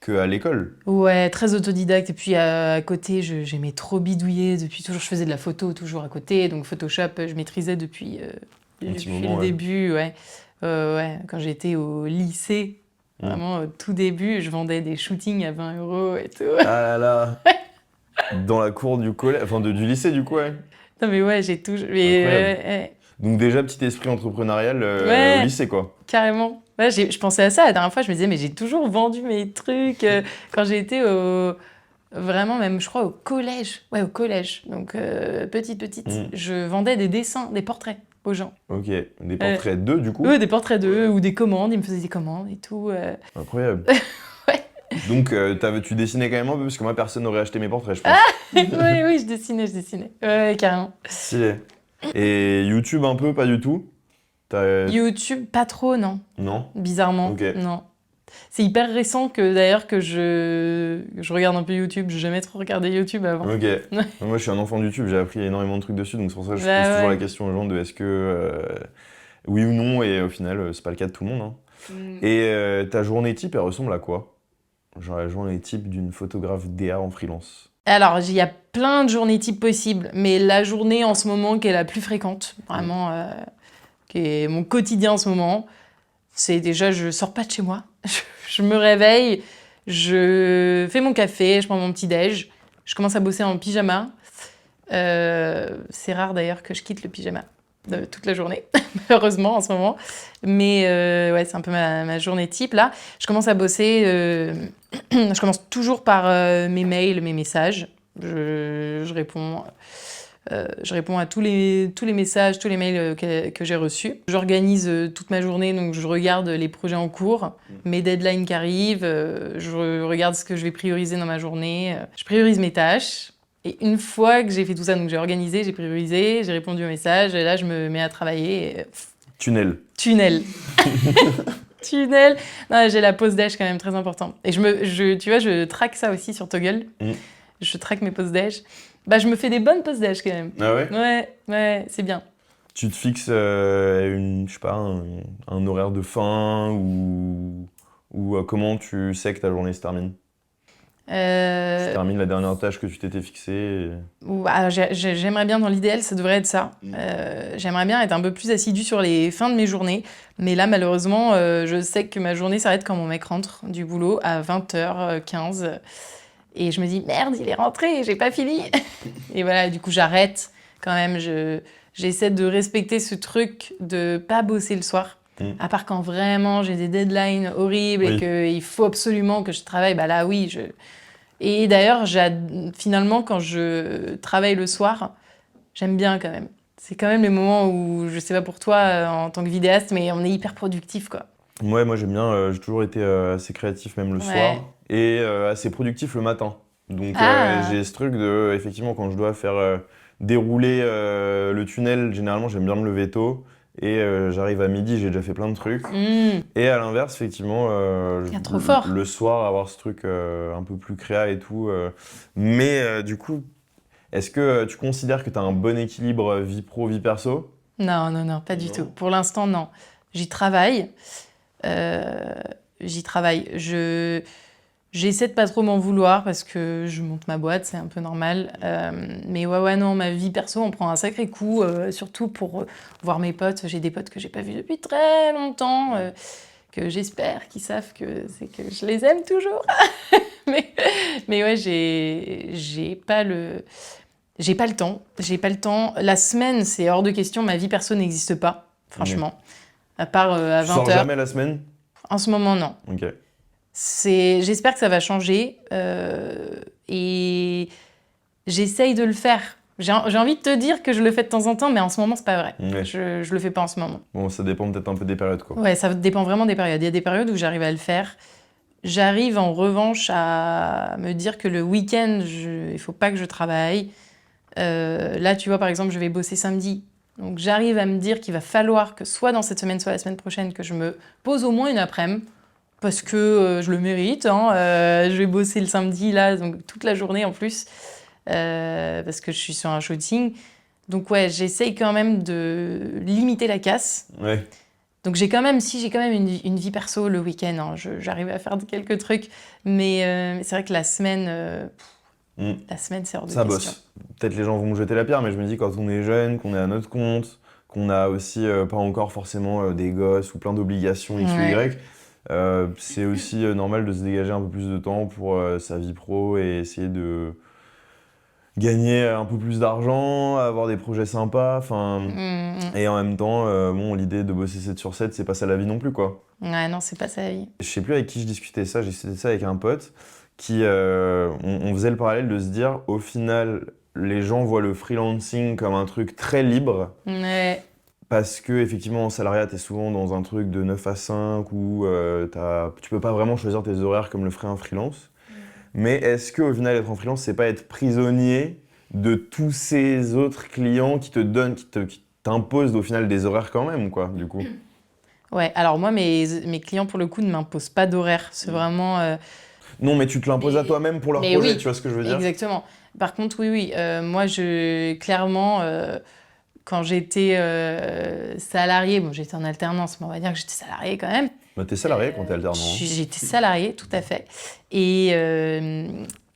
qu'à l'école. Ouais, très autodidacte. Et puis à côté, j'aimais trop bidouiller. Depuis toujours, je faisais de la photo toujours à côté. Donc Photoshop, je maîtrisais Un petit depuis moment, le ouais. début. Ouais. Ouais, quand j'étais au lycée, vraiment au tout début, je vendais des shootings à 20 euros et tout. Ah là là. Dans la cour du collège, enfin du lycée, du coup, ouais. Non mais ouais, j'ai tout. Incroyable. Mais, Donc déjà, petit esprit entrepreneurial au ouais, lycée, quoi. carrément. Ouais, je pensais à ça la dernière fois. Je me disais, mais j'ai toujours vendu mes trucs. Quand j'ai été vraiment, même, je crois, au collège. Ouais, au collège. Donc, petite, Mm. je vendais des dessins, des portraits aux gens. Ok. Des portraits d'eux, du coup. Eux, des portraits d'eux ou des commandes. Ils me faisaient des commandes et tout. Incroyable. Ouais. Donc, tu dessinais quand même un peu, parce que moi, personne n'aurait acheté mes portraits, je pense. Oui, oui, je dessinais. Ouais, carrément. Stylé. Et YouTube, un peu, pas du tout? YouTube, pas trop, non. Non? Bizarrement, Ok. non. C'est hyper récent que d'ailleurs que je regarde un peu YouTube. J'ai jamais trop regardé YouTube avant. Ok. Moi, je suis un enfant de YouTube, j'ai appris énormément de trucs dessus, donc c'est pour ça que je Bah pose toujours ouais. la question aux gens de est-ce que oui ou non, et au final, c'est pas le cas de tout le monde. Hein. Et ta journée type, elle ressemble à quoi? Genre la journée type d'une photographe DA en freelance. Alors, il y a plein de journées types possibles, mais la journée en ce moment qui est la plus fréquente, vraiment, qui est mon quotidien en ce moment, c'est déjà, je sors pas de chez moi. Je me réveille, je fais mon café, je prends mon petit déj, je commence à bosser en pyjama. C'est rare d'ailleurs que je quitte le pyjama toute la journée, heureusement en ce moment. Mais ouais, c'est un peu ma journée type là. Je commence à bosser, je commence toujours par mes mails, mes messages. Je réponds. Je réponds à tous les messages, tous les mails que j'ai reçus. J'organise toute ma journée, donc je regarde les projets en cours, mes deadlines qui arrivent, je regarde ce que je vais prioriser dans ma journée. Je priorise mes tâches. Et une fois que j'ai fait tout ça, donc j'ai organisé, j'ai priorisé, j'ai répondu aux messages, et là je me mets à travailler. Tunnel. Tunnel. Tunnel. Non, j'ai la pause déj quand même très important. Et tu vois, je traque ça aussi sur Toggle. Je traque mes pauses déj. Bah, je me fais des bonnes pauses déj quand même. Ah ouais? Ouais, c'est bien. Tu te fixes je sais pas, un horaire de fin ou comment tu sais que ta journée se termine? Tu termines la dernière tâche que tu t'étais fixée. Alors, j'aimerais bien, dans l'idéal, ça devrait être ça. J'aimerais bien être un peu plus assidue sur les fins de mes journées. Mais là, malheureusement, je sais que ma journée s'arrête quand mon mec rentre du boulot à 20h15. Et je me dis, merde, il est rentré, j'ai pas fini. Et voilà, du coup, j'arrête quand même. J'essaie de respecter ce truc de pas bosser le soir. À part quand vraiment j'ai des deadlines horribles et qu'il faut absolument que je travaille, bah là, oui. Et d'ailleurs, finalement, quand je travaille le soir, j'aime bien quand même. C'est quand même les moments où, je sais pas pour toi, en tant que vidéaste, mais on est hyper productif, quoi. Ouais, moi j'aime bien, j'ai toujours été assez créatif même le soir et assez productif le matin. Donc j'ai ce truc de, effectivement, quand je dois faire dérouler le tunnel, généralement j'aime bien me lever tôt et j'arrive à midi, j'ai déjà fait plein de trucs. Et à l'inverse, effectivement, trop fort. le soir, avoir ce truc un peu plus créa et tout. Mais du coup, est-ce que tu considères que tu as un bon équilibre vie pro, vie perso? Non, pas du tout. Pour l'instant, non. J'y travaille. J'essaie de pas trop m'en vouloir parce que je monte ma boîte, c'est un peu normal. Mais ouais, non, ma vie perso, on prend un sacré coup, surtout pour voir mes potes. J'ai des potes que j'ai pas vus depuis très longtemps, que j'espère qu'ils savent que c'est que je les aime toujours. mais ouais, j'ai pas le temps. J'ai pas le temps. La semaine, c'est hors de question. Ma vie perso n'existe pas, franchement. À part à Tu 20h. sors jamais la semaine? En ce moment, non. Ok. J'espère que ça va changer. Et j'essaye de le faire. J'ai envie de te dire que je le fais de temps en temps, mais en ce moment, c'est pas vrai. Ouais. Je le fais pas en ce moment. Bon, ça dépend peut-être un peu des périodes, quoi. Ouais, ça dépend vraiment des périodes. Il y a des périodes où j'arrive à le faire. J'arrive en revanche à me dire que le week-end, il faut pas que je travaille. Là, tu vois, par exemple, je vais bosser samedi. Donc, j'arrive à me dire qu'il va falloir que soit dans cette semaine, soit la semaine prochaine, que je me pose au moins une après-midi. Parce que je le mérite. Je vais bosser le samedi, là, donc toute la journée en plus. Parce que je suis sur un shooting. Donc, ouais, j'essaye quand même de limiter la casse. Ouais. Donc, j'ai quand même une vie perso le week-end. J'arrive à faire quelques trucs. Mais c'est vrai que la semaine, c'est hors de ça question. bosse. Peut-être les gens vont me jeter la pierre, mais je me dis quand on est jeune, qu'on est à notre compte, qu'on a aussi pas encore forcément des gosses ou plein d'obligations X ou Y, c'est aussi normal de se dégager un peu plus de temps pour sa vie pro et essayer de gagner un peu plus d'argent, avoir des projets sympas, et en même temps, bon, l'idée de bosser 7 sur 7, c'est pas ça la vie non plus, quoi. Ouais, non, c'est pas ça la vie. Je sais plus avec qui je discutais ça, j'ai discuté ça avec un pote qui, on faisait le parallèle de se dire, au final, les gens voient le freelancing comme un truc très libre. Ouais. Parce que, effectivement, en salariat, t'es souvent dans un truc de 9 à 5 où tu peux pas vraiment choisir tes horaires comme le ferait un freelance. Mais est-ce qu'au final, être en freelance, c'est pas être prisonnier de tous ces autres clients qui te donnent, qui t'imposent au final des horaires quand même, quoi, du coup? Ouais, alors moi, mes clients, pour le coup, ne m'imposent pas d'horaire. C'est vraiment... Non, mais tu te l'imposes à Mais, toi-même pour leur mais projet, oui, tu vois ce que je veux dire? exactement. Par contre, oui, oui. Moi, clairement, quand j'étais salariée, bon, j'étais en alternance, mais on va dire que j'étais salariée quand même. Bah, t'es salarié quand t'es alternant, hein. J'étais salariée, tout à fait. Et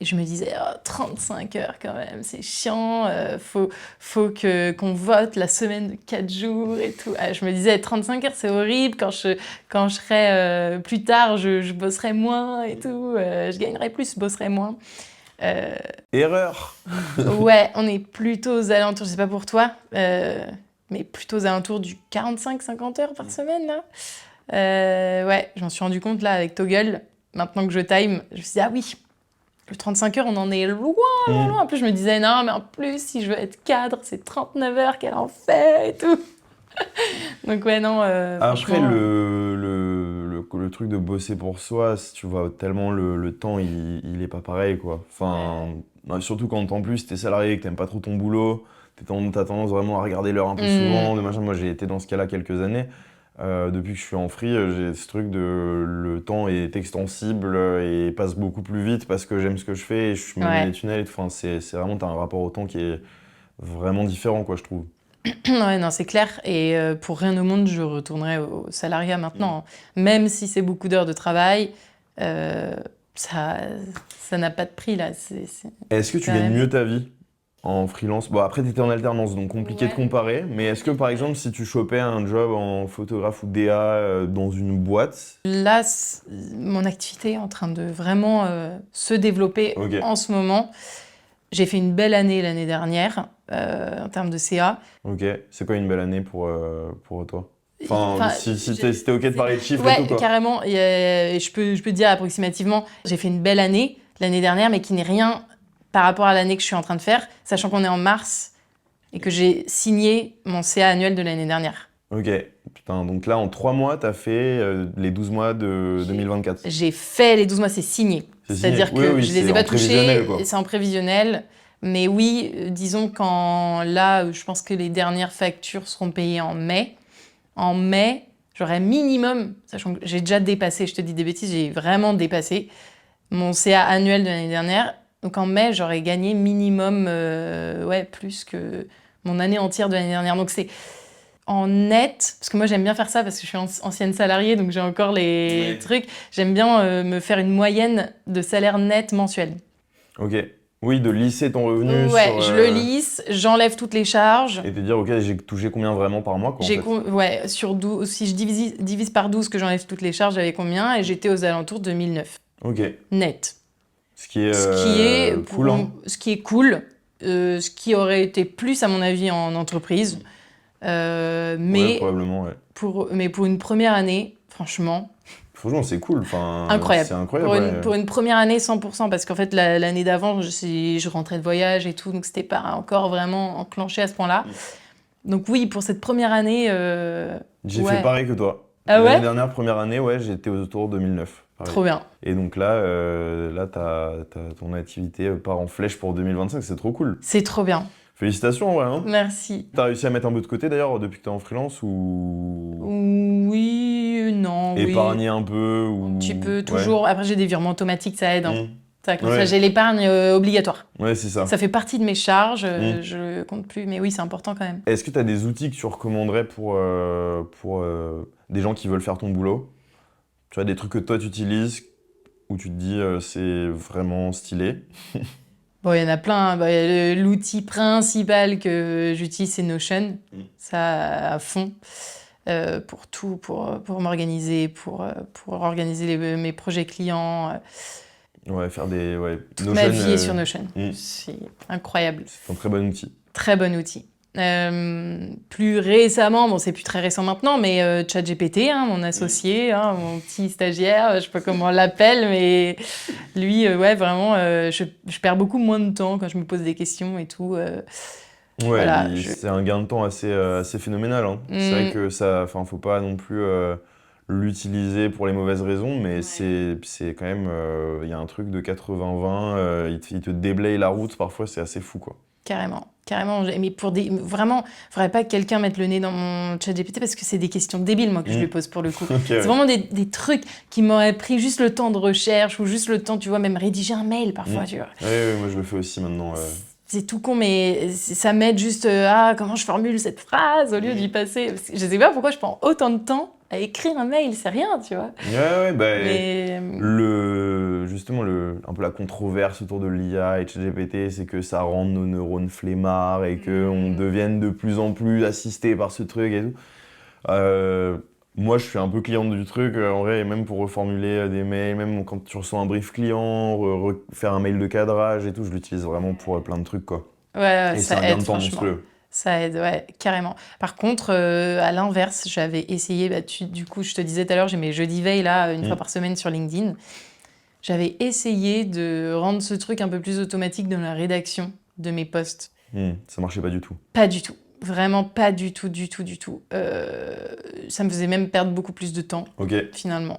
je me disais, oh, 35 heures quand même, c'est chiant. Faut qu'on vote la semaine de 4 jours et tout. Ah, je me disais, 35 heures, c'est horrible. Quand je serai plus tard, je bosserai moins et tout. Je gagnerai plus, je bosserai moins. Erreur! Ouais, on est plutôt aux alentours, je sais pas pour toi, mais plutôt aux alentours du 45-50 heures par semaine, là. Ouais, j'en suis rendu compte là avec Toggle. Maintenant que je time, je me suis dit, ah oui, le 35 heures, on en est loin, loin, loin. En plus, je me disais, non, mais en plus, si je veux être cadre, c'est 39 heures, quel enfer et tout. Donc, ouais, non, Après, franchement. le truc de bosser pour soi, si tu vois tellement le temps, il est pas pareil, quoi. Enfin, surtout quand en plus t'es salarié, que t'aimes pas trop ton boulot, t'as tendance vraiment à regarder l'heure un peu souvent, de machin. Moi, j'ai été dans ce cas-là quelques années. Depuis que je suis en free, j'ai ce truc de le temps est extensible et passe beaucoup plus vite parce que j'aime ce que je fais et je me mets Ouais. des tunnels. Enfin, c'est vraiment, t'as un rapport au temps qui est vraiment différent, quoi, je trouve. Ouais, non, c'est clair. Et pour rien au monde, je retournerai au salariat maintenant, hein. Même si c'est beaucoup d'heures de travail, euh, ça, ça n'a pas de prix, là. Est-ce que tu Quand gagnes même. mieux ta vie en freelance? Bon, après, tu étais en alternance, donc compliqué de Ouais. comparer. Mais est-ce que, par exemple, si tu chopais un job en photographe ou DA dans une boîte, Là, mon activité est en train de vraiment se développer ok, en ce moment. J'ai fait une belle année l'année dernière en termes de CA. ok, c'est quoi une belle année pour toi? Enfin, Enfin, si t'es ok de parler de chiffres et tout, ouais, quoi. carrément. Et je peux te dire approximativement, j'ai fait une belle année l'année dernière, mais qui n'est rien par rapport à l'année que je suis en train de faire, sachant qu'on est en mars et que j'ai signé mon CA annuel de l'année dernière. Ok, putain, donc là, en 3 mois, t'as fait les 12 mois de 2024. J'ai fait les 12 mois, c'est signé. C'est signé? C'est-à-dire Oui, que oui, je les c'est ai en pas prévisionnel, touchés, quoi. c'est en prévisionnel. Mais oui, disons qu'en là, je pense que les dernières factures seront payées en mai. En mai, j'aurai minimum, sachant que j'ai déjà dépassé, je te dis des bêtises, j'ai vraiment dépassé mon CA annuel de l'année dernière. Donc en mai, j'aurais gagné minimum, ouais, plus que mon année entière de l'année dernière. Donc c'est en net, parce que moi j'aime bien faire ça parce que je suis ancienne salariée, donc j'ai encore les Ouais. trucs. J'aime bien me faire une moyenne de salaire net mensuel. Ok. Oui, de lisser ton revenu Ouais, sur... je le lisse, j'enlève toutes les charges. et te dire, ok, j'ai touché combien vraiment par mois, quoi, en fait. Ouais, sur 12, si je divise par 12 que j'enlève toutes les charges, j'avais combien? Et j'étais aux alentours de 1009 Ok. net. Ce qui est cool, hein. Ce qui est cool, ce qui aurait été plus à mon avis en entreprise. Ouais, Mais probablement, ouais. mais pour une première année, franchement, Franchement, c'est cool. Enfin, incroyable. c'est incroyable, ouais. Pour une première année, 100%, parce qu'en fait, l'année d'avant, je rentrais de voyage et tout, donc c'était pas encore vraiment enclenché à ce point-là. Donc oui, pour cette première année, J'ai ouais. fait pareil que toi. Ah L'année ouais? dernière, première année, ouais, j'étais autour de 2009. Pareil. Trop bien. Et donc là, ton activité part en flèche pour 2025, c'est trop cool. C'est trop bien. Félicitations, ouais, hein. Merci. T'as réussi à mettre un peu de côté d'ailleurs depuis que t'es en freelance ou Oui, non, oui. épargner un peu ou... Un petit peu, Ouais. toujours. Après, j'ai des virements automatiques, ça aide, hein. Ça, comme ça, Ouais. j'ai l'épargne obligatoire. Ouais, c'est ça. Ça fait partie de mes charges, Mm. je compte plus, mais oui, c'est important quand même. Est-ce que tu as des outils que tu recommanderais pour des gens qui veulent faire ton boulot? Tu vois, des trucs que toi tu utilises où tu te dis c'est vraiment stylé. Bon, il y en a plein. Bah, l'outil principal que j'utilise, c'est Notion. Ça, à fond. Pour tout, pour m'organiser, pour organiser mes projets clients. Ouais, faire des... Ouais. Toute ma vie est euh, sur Notion. mm. C'est incroyable. C'est un très bon outil. Très bon outil. Plus récemment, bon, c'est plus très récent maintenant, mais ChatGPT, hein, mon associé, hein, mon petit stagiaire, je sais pas comment on l'appelle, mais lui, ouais, vraiment, je perds beaucoup moins de temps quand je me pose des questions et tout. Ouais, Voilà, c'est un gain de temps assez phénoménal, hein. C'est vrai que ça... Enfin, faut pas non plus l'utiliser pour les mauvaises raisons, mais c'est quand même, il y a un truc de 80-20, il te déblaye la route, parfois c'est assez fou, quoi. Carrément, carrément. Mais pour des... Vraiment, faudrait pas que quelqu'un mette le nez dans mon chat GPT parce que c'est des questions débiles, moi, que je lui pose pour le coup. Ok, C'est ouais. vraiment des trucs qui m'auraient pris juste le temps de recherche ou juste le temps, tu vois, même rédiger un mail parfois, tu vois. Ouais, moi je le fais aussi maintenant. C'est tout con, mais ça m'aide juste comment je formule cette phrase au lieu d'y passer. Parce que je sais pas pourquoi je prends autant de temps à écrire un mail, c'est rien, tu vois. Ouais, bah, Mais justement, un peu la controverse autour de l'IA et de ChatGPT, c'est que ça rend nos neurones flemmards et qu'on devienne de plus en plus assisté par ce truc et tout. Moi, je suis un peu client du truc, en vrai, et même pour reformuler des mails, même quand tu reçois un brief client, faire un mail de cadrage et tout, je l'utilise vraiment pour plein de trucs, quoi. ouais, Et c'est ça un gain aide, de temps franchement. monstrueux. Ça aide, ouais, carrément. Par contre, à l'inverse, j'avais essayé, du coup, je te disais tout à l'heure, j'ai mes jeudis veille là, une fois par semaine sur LinkedIn. J'avais essayé de rendre ce truc un peu plus automatique dans la rédaction de mes posts. Ça marchait pas du tout. Pas du tout. Vraiment pas du tout, du tout, du tout. Ça me faisait même perdre beaucoup plus de temps, Ok. finalement.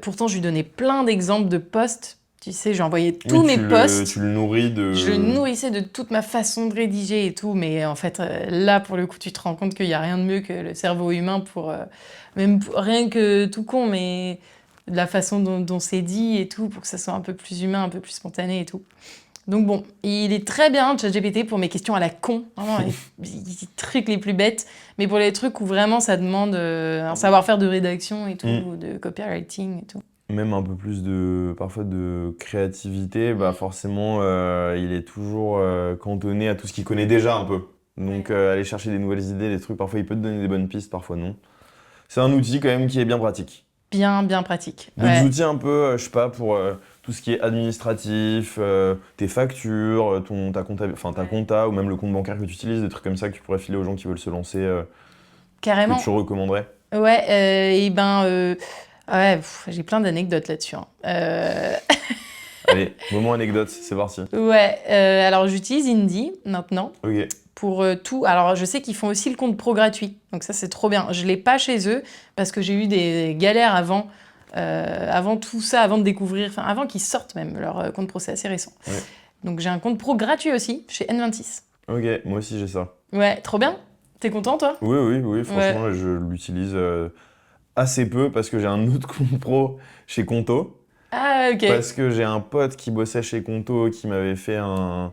Pourtant, je lui donnais plein d'exemples de posts. Tu sais, j'ai envoyé tous Oui, mes posts. tu le nourris de... Je le nourrissais de toute ma façon de rédiger et tout, mais en fait, là, pour le coup, tu te rends compte qu'il n'y a rien de mieux que le cerveau humain pour... rien que tout con, mais de la façon dont c'est dit et tout, pour que ça soit un peu plus humain, un peu plus spontané et tout. Donc bon, il est très bien, ChatGPT, pour mes questions à la con, vraiment, les trucs les plus bêtes, mais pour les trucs où vraiment ça demande un savoir-faire de rédaction et tout, de copywriting et tout. Même un peu plus parfois de créativité, bah forcément, il est toujours cantonné à tout ce qu'il connaît déjà un peu. Donc aller chercher des nouvelles idées, des trucs, parfois il peut te donner des bonnes pistes, parfois non. C'est un outil quand même qui est bien pratique. Bien, bien pratique. D'autres outils un peu, je sais pas, pour tout ce qui est administratif, tes factures, ta compta, ou même le compte bancaire que tu utilises, des trucs comme ça que tu pourrais filer aux gens qui veulent se lancer, Carrément. que tu recommanderais. Ouais, et ben, ouais, j'ai plein d'anecdotes là-dessus, hein. Allez, moment anecdote, c'est parti. Ouais, alors j'utilise Indie maintenant Ok. pour tout. Alors je sais qu'ils font aussi le compte pro gratuit, donc ça c'est trop bien. Je l'ai pas chez eux parce que j'ai eu des galères avant tout ça, avant de découvrir, enfin avant qu'ils sortent même leur compte pro, c'est assez récent. Ouais. Donc j'ai un compte pro gratuit aussi chez N26. Ok, moi aussi j'ai ça. Ouais, trop bien. T'es content toi? Oui, franchement, je l'utilise assez peu parce que j'ai un autre compte pro chez Conto. Ah ok. Parce que j'ai un pote qui bossait chez Conto qui m'avait fait un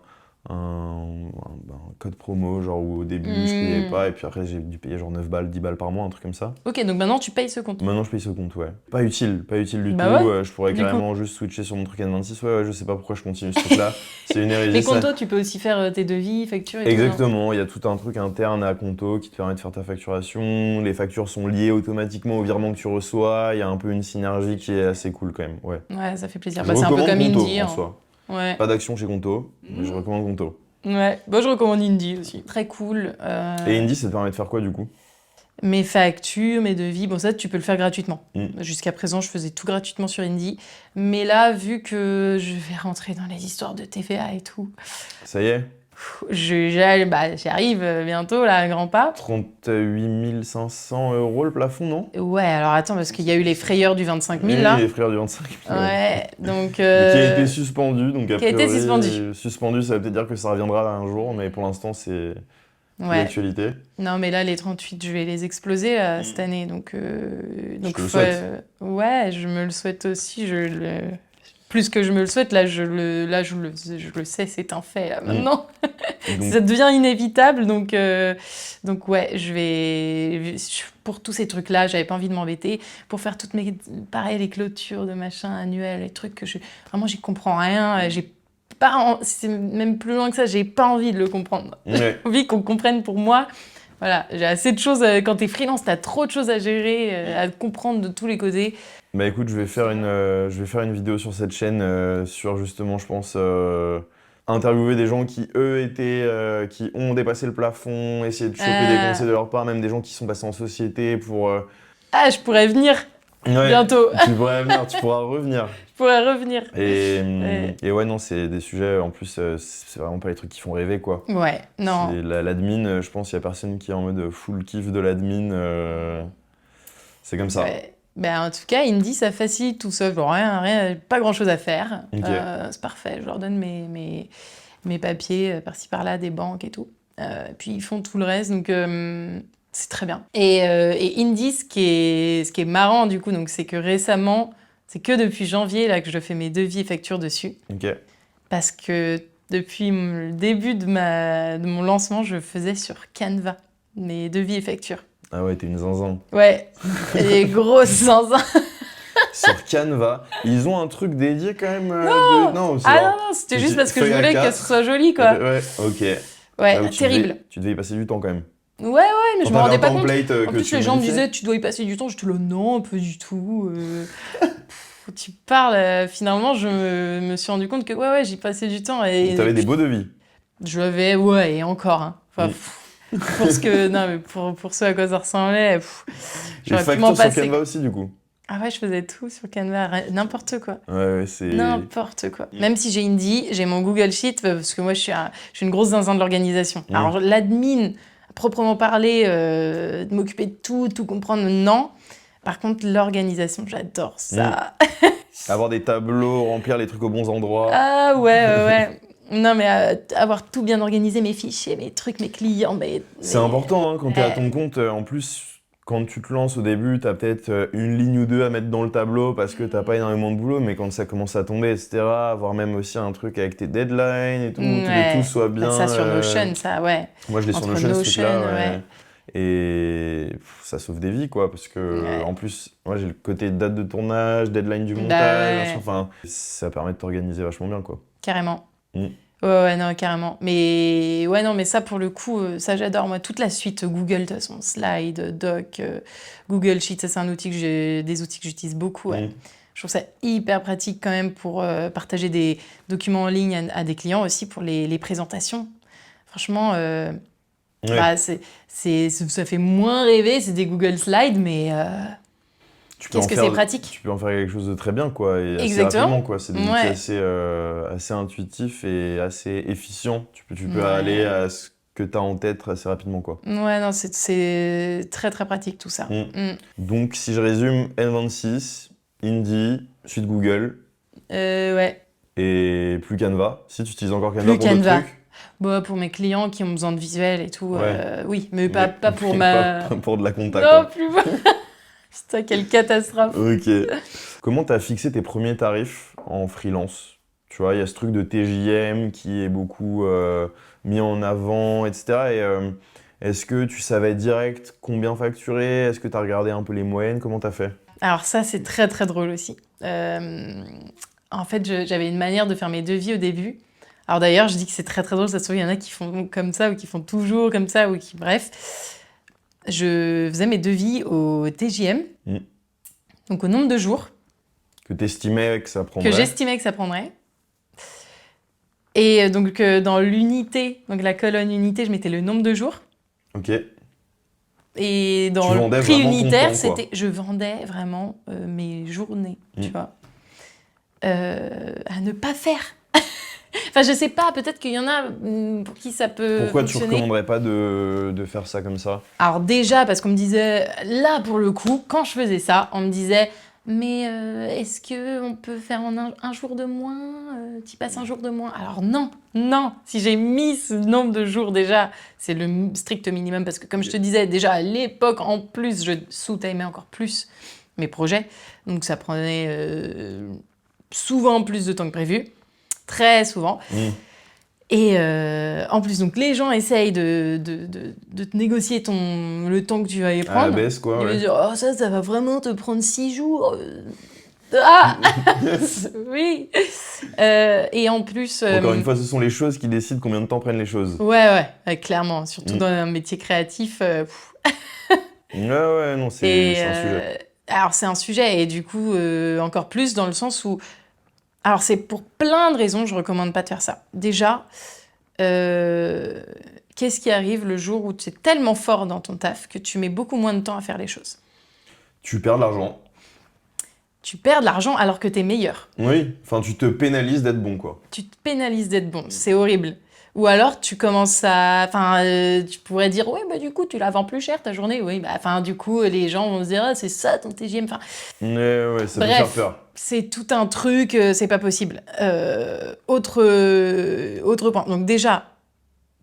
code promo, genre où au début je payais pas, et puis après j'ai dû payer genre 9 balles, 10 balles par mois, un truc comme ça. Ok, donc maintenant tu payes ce compte. Maintenant je paye ce compte, ouais. Pas utile du Bah tout. ouais, Je pourrais du coup. carrément juste switcher sur mon truc N26. Ouais, je sais pas pourquoi je continue ce truc-là. C'est une hérésie. Mais ça. Conto, tu peux aussi faire tes devis, factures et tout. Exactement, il y a tout un truc interne à Conto qui te permet de faire ta facturation. Les factures sont liées automatiquement au virement que tu reçois. Il y a un peu une synergie qui est assez cool quand même. Ouais. Ouais, ça fait plaisir. Je Bah, c'est un peu recommande comme Conto Indie. en Hein. soi. Ouais. Pas d'action chez Conto, mais je recommande Conto. Ouais, bah, je recommande Indie aussi. Très cool. Et Indie, ça te permet de faire quoi du coup? Mes factures, mes devis, bon ça tu peux le faire gratuitement. Mm. Jusqu'à présent je faisais tout gratuitement sur Indie. Mais là, vu que je vais rentrer dans les histoires de TVA et tout, Ça y est, j'y arrive bientôt là, à grands pas. 38 500 € le plafond, non? Ouais, alors attends, parce qu'il y a eu les frayeurs du 25 000 Oui, là. les frères du 25 000. Ouais, donc... Qui a été suspendu, donc a qui a été priori, suspendu. suspendu, ça veut peut-être dire que ça reviendra un jour, mais pour l'instant c'est Ouais. l'actualité. Non, mais là, les 38, je vais les exploser cette année. Donc, Je te le souhaite. Ouais, je me le souhaite aussi. Plus que je me le souhaite, là, je le sais, c'est un fait, là, maintenant. Donc, Ça devient inévitable. Donc ouais, pour tous ces trucs-là, j'avais pas envie de m'embêter. Pour faire toutes pareil, les clôtures de machin annuels, les trucs que vraiment, j'y comprends rien. C'est même plus loin que ça, j'ai pas envie de le comprendre. ouais. J'ai envie qu'on comprenne pour moi. Voilà, j'ai assez de choses. Quand t'es freelance, t'as trop de choses à gérer, à comprendre de tous les côtés. Bah écoute, je vais faire une vidéo sur cette chaîne sur justement, je pense, interviewer des gens qui, eux, qui ont dépassé le plafond, essayer de choper des conseils de leur part, même des gens qui sont passés en société pour... Ah, je pourrais venir Ouais, bientôt. tu pourrais venir, tu pourras revenir. Je pourrais revenir. Et ouais, non, c'est des sujets, en plus, c'est vraiment pas les trucs qui font rêver, quoi. Ouais, non. C'est l'admin, je pense qu'il y a personne qui est en mode full kiff de l'admin. C'est comme ça. Ouais. Ben, en tout cas, Indy, ça facilite tout ça. Bon, rien, pas grand-chose à faire. Ok. C'est parfait. Je leur donne mes papiers par-ci par-là, des banques et tout. Puis ils font tout le reste, donc c'est très bien. Et Indy, ce qui est marrant du coup, donc, c'est que récemment, c'est que depuis janvier là, que je fais mes devis et factures dessus. Ok. Parce que depuis le début de mon lancement, je faisais sur Canva mes devis et factures. Ah ouais, t'es une zinzin. Ouais, les grosses zinzin. Sur Canva, ils ont un truc dédié quand même Non, c'est Ah genre- non, c'était Petit juste parce que je feuille voulais A4. que ce soit joli, quoi. Ouais, ok. Ouais, Ah oui, terrible. Tu devais y passer du temps quand même. Ouais, mais je me Quand rendais t'avais pas un compte. template En que plus, tu les gens me modifiais. disaient, tu dois y passer du temps. J'étais là, non, pas du tout. Tu parles. Finalement, je me suis rendu compte que, ouais, j'y passais du temps. Et T'avais des beaux devis. je l'avais, ouais, et encore. Hein. Enfin, pour ce que. Non, mais pour ce à quoi ça ressemblait, Les j'aurais pu factures m'en sur passer. Canva aussi, du coup. Ah ouais, je faisais tout sur Canva, n'importe quoi. Ouais, c'est... N'importe quoi. Même si j'ai Indy, j'ai mon Google Sheet, parce que moi, je suis une grosse zinzin de l'organisation. Alors, l'admin, à proprement parler, de m'occuper de tout comprendre, non. Par contre, l'organisation, j'adore ça. Avoir des tableaux, remplir les trucs aux bons endroits. Ah ouais. Non, mais avoir tout bien organisé, mes fichiers, mes trucs, mes clients, C'est important hein, quand t'es à ton compte. En plus, quand tu te lances au début, t'as peut-être une ligne ou deux à mettre dans le tableau parce que t'as pas énormément de boulot, mais quand ça commence à tomber, etc., avoir même aussi un truc avec tes deadlines et tout, que tout soit bien. Ça sur Notion, ça, ouais. Moi, je l'ai sur Entre Notion, ce Notion, truc-là, ouais. ouais. Et ça sauve des vies, quoi, parce que Ouais. en plus, moi j'ai le côté date de tournage, deadline du Bah montage, ouais. machin, enfin, ça permet de t'organiser vachement bien, quoi. Carrément. Mm. Ouais, non, carrément. Mais ouais, non, mais ça, pour le coup, ça, j'adore. Moi, toute la suite Google, de toute façon, Slide, Doc, Google Sheet, ça, c'est des outils que j'utilise beaucoup, ouais. Je trouve ça hyper pratique quand même pour partager des documents en ligne à des clients aussi, pour les présentations. Franchement, Ouais. bah, ça fait moins rêver, c'est des Google Slides, mais Tu peux qu'est-ce en que faire- c'est pratique. Tu peux en faire quelque chose de très bien, quoi, et assez Exactement. rapidement, quoi. C'est des outils Ouais. assez intuitifs et assez efficients. Tu peux Ouais. aller à ce que tu as en tête assez rapidement, quoi. Ouais, non, c'est très, très pratique tout ça. Donc, si je résume, N26, Indy, suite Google, Ouais. et plus Canva. Si tu utilises encore Canva Plus pour d'autres Canva. trucs. Bah, pour mes clients qui ont besoin de visuels et tout, Ouais. oui, mais pas pour Pas ma... pour de la compta, Non, quoi. plus Putain, quelle catastrophe. Ok. Comment t'as fixé tes premiers tarifs en freelance? Tu vois, il y a ce truc de TJM qui est beaucoup mis en avant, etc. Et est-ce que tu savais direct combien facturer? Est-ce que t'as regardé un peu les moyennes? Comment t'as fait? Alors ça, c'est très, très drôle aussi. En fait, j'avais une manière de faire mes devis au début. Alors d'ailleurs, je dis que c'est très, très drôle. Ça se trouve, il y en a qui font comme ça ou qui font toujours comme ça ou qui... Bref. Je faisais mes devis au TJM, donc au nombre de jours. Que t'estimais que ça prendrait? Que j'estimais que ça prendrait. Et donc, dans l'unité, donc la colonne unité, je mettais le nombre de jours. Ok. Et dans Tu le vendais prix vraiment ton unitaire, temps, quoi. je vendais vraiment mes journées, tu vois. À ne pas faire. Enfin, je sais pas, peut-être qu'il y en a pour qui ça peut Pourquoi tu fonctionner. recommanderais pas de faire ça comme ça? Alors déjà, parce qu'on me disait, là pour le coup, quand je faisais ça, on me disait, mais est-ce qu'on peut faire en un jour de moins tu passes un jour de moins? Alors non, si j'ai mis ce nombre de jours déjà, c'est le strict minimum, parce que comme je te disais, déjà à l'époque, en plus, je sous-timais encore plus mes projets, donc ça prenait souvent plus de temps que prévu, très souvent. Et en plus, donc les gens essayent de te négocier le temps que tu vas y À la prendre. baisse, quoi. Ils Ouais. vont dire, oh, ça va vraiment te prendre 6 jours. Ah oui. Et en plus... Encore une fois, ce sont les choses qui décident combien de temps prennent les choses. Ouais, clairement. Surtout dans un métier créatif. Ouais, non, c'est un sujet. Alors, c'est un sujet, et du coup, encore plus dans le sens où... Alors, c'est pour plein de raisons, je recommande pas de faire ça. Déjà, qu'est-ce qui arrive le jour où tu es tellement fort dans ton taf que tu mets beaucoup moins de temps à faire les choses? Tu perds de l'argent. Tu perds de l'argent alors que tu es meilleur. Oui, enfin, tu te pénalises d'être bon, quoi. Tu te pénalises d'être bon, c'est horrible. Ou alors tu commences à... Enfin, tu pourrais dire, ouais, bah du coup, tu la vends plus cher ta journée. Oui, bah enfin, du coup, les gens vont se dire, ah, c'est ça ton TGM. Enfin, Ouais, ça peut faire bref, peur. c'est tout un truc, c'est pas possible. Autre point. Donc déjà,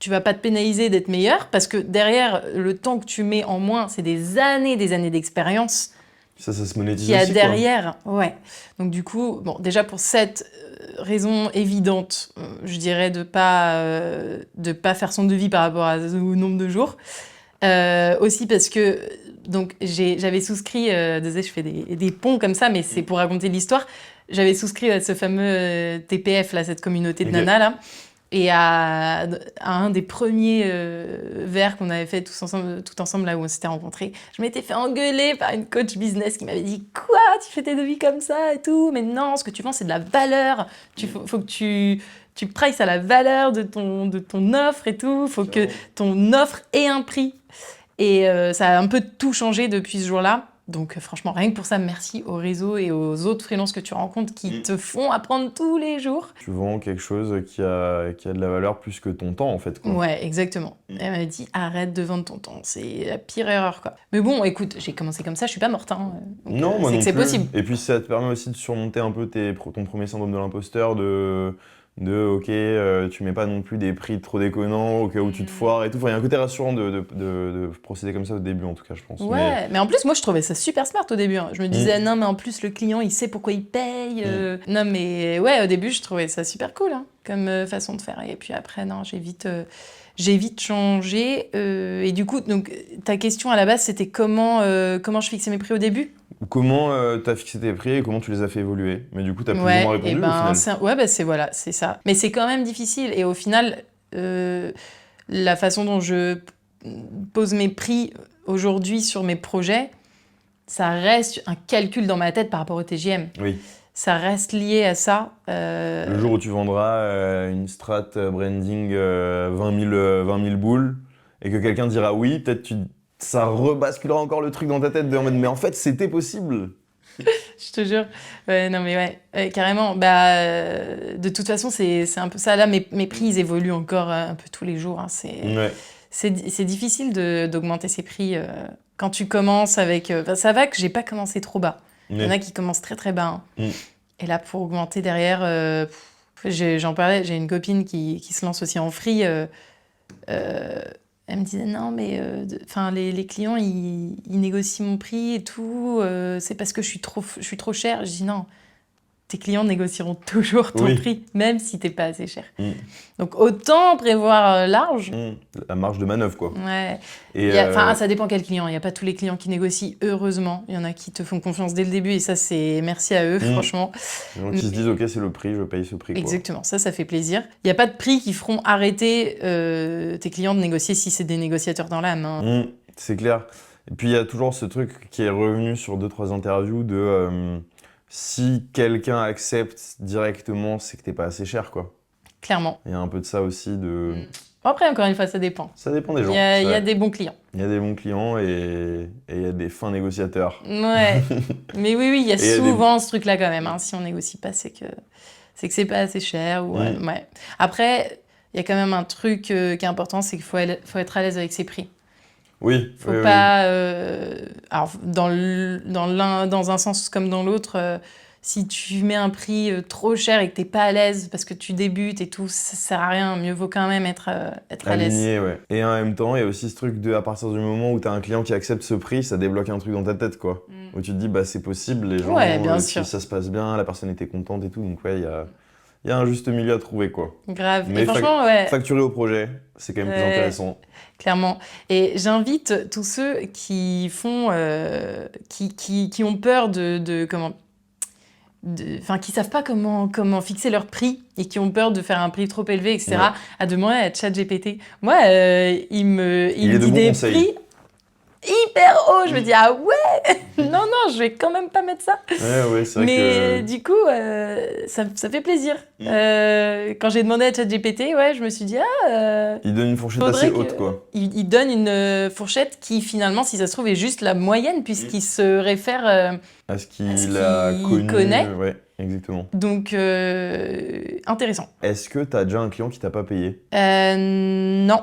tu vas pas te pénaliser d'être meilleur parce que derrière, le temps que tu mets en moins, c'est des années d'expérience Ça se monétise qu'il y a aussi, quoi. derrière. Ouais. Donc du coup, bon, déjà pour cette raison évidente, je dirais de pas faire son devis par rapport au nombre de jours. Aussi parce que donc j'avais souscrit, désolé, je fais des ponts comme ça, mais c'est pour raconter l'histoire. J'avais souscrit à ce fameux TPF, là, cette communauté de Ok. nanas, là. Et à un des premiers verres qu'on avait fait tout ensemble, là où on s'était rencontrés, je m'étais fait engueuler par une coach business qui m'avait dit quoi, tu fais tes devis comme ça et tout, mais non, ce que tu vends c'est de la valeur, faut que tu prices à la valeur de ton offre et tout, faut que ton offre ait un prix. Et ça a un peu tout changé depuis ce jour-là. Donc franchement, rien que pour ça, merci au réseau et aux autres freelances que tu rencontres qui te font apprendre tous les jours. Tu vends quelque chose qui a de la valeur plus que ton temps, en fait, quoi. Ouais, exactement. Elle m'a dit arrête de vendre ton temps, c'est la pire erreur quoi. Mais bon, écoute, j'ai commencé comme ça, je suis pas morte. Hein. Donc, Non, moi c'est non que c'est plus. possible. Et puis ça te permet aussi de surmonter un peu ton premier syndrome de l'imposteur, ok, tu mets pas non plus des prix trop déconnants au cas où tu te foires et tout. Enfin, il y a un côté rassurant de procéder comme ça au début, en tout cas, je pense. Ouais, mais en plus, moi je trouvais ça super smart au début. Hein. Je me disais, Mm. non, mais en plus, le client il sait pourquoi il paye. Mm. Non, mais ouais, au début, je trouvais ça super cool hein, comme façon de faire. Et puis après, non, j'ai vite changé. Et du coup, donc, ta question à la base, c'était comment je fixais mes prix au début? Comment t'as fixé tes prix et comment tu les as fait évoluer? Mais du coup, t'as plus ou moins Ouais, et répondu au ben, final. ouais, bah, voilà, c'est ça. Mais c'est quand même difficile. Et au final, la façon dont je pose mes prix aujourd'hui sur mes projets, ça reste un calcul dans ma tête par rapport au TGM. Oui. Ça reste lié à ça. Le jour où tu vendras une strat branding 20 000 boules et que quelqu'un dira oui, peut-être ça rebasculera encore le truc dans ta tête en mode mais en fait c'était possible. Je te jure. Ouais, non, mais ouais, carrément. Bah, de toute façon, c'est un peu ça. Là, mes prix, ils évoluent encore un peu tous les jours. Hein. Ouais. C'est difficile d'augmenter ses prix quand tu commences avec. Enfin, ça va que j'ai pas commencé trop bas. Il y en a qui commencent très très bas. Hein. Mm. Et là, pour augmenter derrière, j'en parlais, j'ai une copine qui se lance aussi en free. Elle me disait non, mais les clients, ils négocient mon prix et tout. C'est parce que je suis trop chère. Je dis non, tes clients négocieront toujours ton Oui. prix, même si t'es pas assez cher. Mm. Donc autant prévoir large. Mm. La marge de manœuvre quoi. Ouais. Et Ça dépend quel client. Il n'y a pas tous les clients qui négocient, heureusement. Il y en a qui te font confiance dès le début et ça, c'est merci à eux, franchement. les gens qui se disent ok c'est le prix, je paye ce prix quoi. Exactement, ça fait plaisir. Il n'y a pas de prix qui feront arrêter tes clients de négocier si c'est des négociateurs dans l'âme. Hein. C'est clair. Et puis il y a toujours ce truc qui est revenu sur 2-3 interviews de si quelqu'un accepte directement, c'est que t'es pas assez cher quoi. Clairement. Il y a un peu de ça aussi de. Après, encore une fois, ça dépend. Ça dépend des gens. Il y a des bons clients. Il y a des bons clients et il y a des fins négociateurs. Ouais. Mais oui, il y a Et il y a souvent ce truc-là quand même. Hein. Si on négocie pas, c'est que c'est pas assez cher. Ou, ouais. Après, il y a quand même un truc qui est important, c'est qu'il faut être à l'aise avec ses prix. Oui. Faut pas. Alors, dans un sens comme dans l'autre, si tu mets un prix trop cher et que t'es pas à l'aise parce que tu débutes et tout, ça sert à rien. Mieux vaut quand même être à l'aise. Aligné, ouais. Et en même temps, il y a aussi ce truc de à partir du moment où tu as un client qui accepte ce prix, ça débloque un truc dans ta tête, quoi. Où tu te dis, bah c'est possible, les gens, bien sûr. ça se passe bien, la personne était contente et tout. Donc, ouais, il y a un juste milieu à trouver, quoi. Grave. Mais et franchement, ouais. Facturer au projet, c'est quand même plus intéressant. Clairement. Et j'invite tous ceux qui font, qui ont peur qui savent pas comment fixer leur prix et qui ont peur de faire un prix trop élevé, etc., à demander à ChatGPT. Moi, il me dit des prix hyper hauts. Je me dis, ah ouais, non, je vais quand même pas mettre ça. Ouais, c'est vrai Mais du coup, ça fait plaisir. Quand j'ai demandé à ChatGPT, je me suis dit, il donne une fourchette assez haute, quoi. Il donne une fourchette qui, finalement, si ça se trouve, est juste la moyenne, puisqu'il se réfère à ce qu'il a connu. connaît. Ouais. exactement. Donc, intéressant. Est-ce que tu as déjà un client qui t'a pas payé? Non.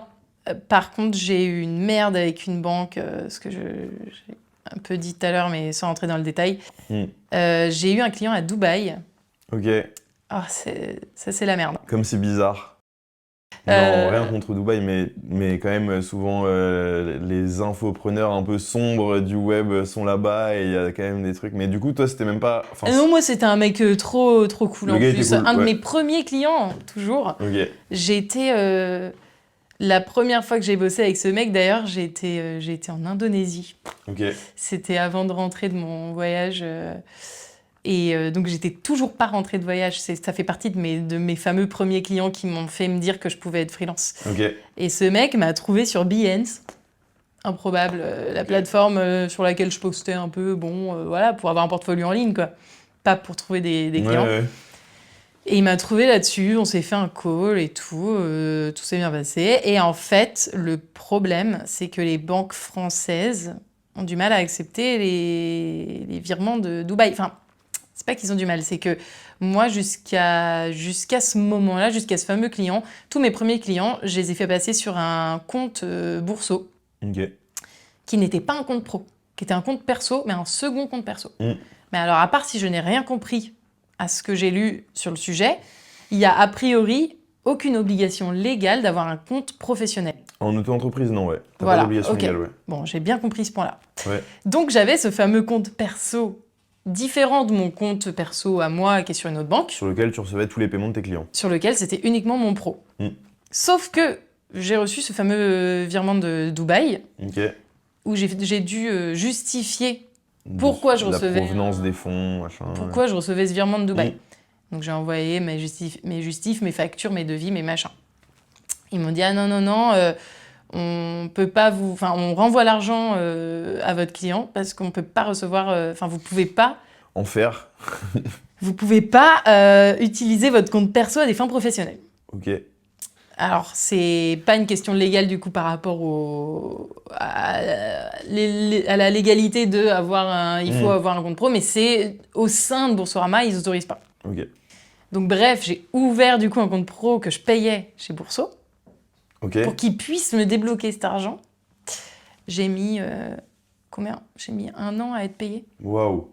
Par contre, j'ai eu une merde avec une banque, ce que j'ai un peu dit tout à l'heure, mais sans rentrer dans le détail. Hmm. J'ai eu un client à Dubaï. Ok, Ah, ça, c'est la merde. comme c'est bizarre. Euh, Non, rien contre Dubaï, mais quand même, souvent, les infopreneurs un peu sombres du web sont là-bas et il y a quand même des trucs. Mais du coup, toi, c'était même pas. Enfin, Non, moi, c'était un mec trop cool Le en gars était plus. cool, Un de ouais. mes premiers clients, toujours. ok, J'ai été. La première fois que j'ai bossé avec ce mec, d'ailleurs, j'ai été en Indonésie. ok, C'était avant de rentrer de mon voyage. Donc, j'étais toujours pas rentrée de voyage. Ça fait partie de mes fameux premiers clients qui m'ont fait me dire que je pouvais être freelance. ok. Et ce mec m'a trouvé sur Behance. Improbable, la plateforme sur laquelle je postais un peu, voilà, pour avoir un portfolio en ligne, quoi. Pas pour trouver des Ouais, clients. ouais. Et il m'a trouvé là-dessus, on s'est fait un call et tout s'est bien passé. Et en fait, le problème, c'est que les banques françaises ont du mal à accepter les virements de Dubaï. Enfin, c'est pas qu'ils ont du mal, c'est que moi, jusqu'à ce moment-là, jusqu'à ce fameux client, tous mes premiers clients, je les ai fait passer sur un compte Bourseau, Ok. qui n'était pas un compte pro, qui était un compte perso, mais un second compte perso. Mm. Mais alors, à part si je n'ai rien compris à ce que j'ai lu sur le sujet, il y a a priori aucune obligation légale d'avoir un compte professionnel. En auto-entreprise, non, ouais. T'as Voilà, pas d'obligation ok. légale, ouais. Bon, j'ai bien compris ce point-là. Ouais. Donc, j'avais ce fameux compte perso différent de mon compte perso à moi qui est sur une autre banque, Sur lequel tu recevais tous les paiements de tes clients. sur lequel c'était uniquement mon pro. Mm. Sauf que j'ai reçu ce fameux virement de Dubaï Ok. où j'ai dû justifier pourquoi je recevais La provenance des fonds, machin. pourquoi je recevais ce virement de Dubaï. Mm. Donc j'ai envoyé mes justifs, mes factures, mes devis, mes machins. Ils m'ont dit ah non, on peut pas enfin on renvoie l'argent à votre client parce qu'on peut pas recevoir, enfin vous pouvez pas En faire. utiliser votre compte perso à des fins professionnelles. Ok. Alors, c'est pas une question légale du coup par rapport à la légalité de il faut avoir un compte pro, mais c'est au sein de Boursorama, ils autorisent pas. Ok. Donc bref, j'ai ouvert du coup un compte pro que je payais chez Bourso Ok. pour qu'ils puissent me débloquer cet argent. J'ai mis combien? J'ai mis 1 an à être payé. Waouh.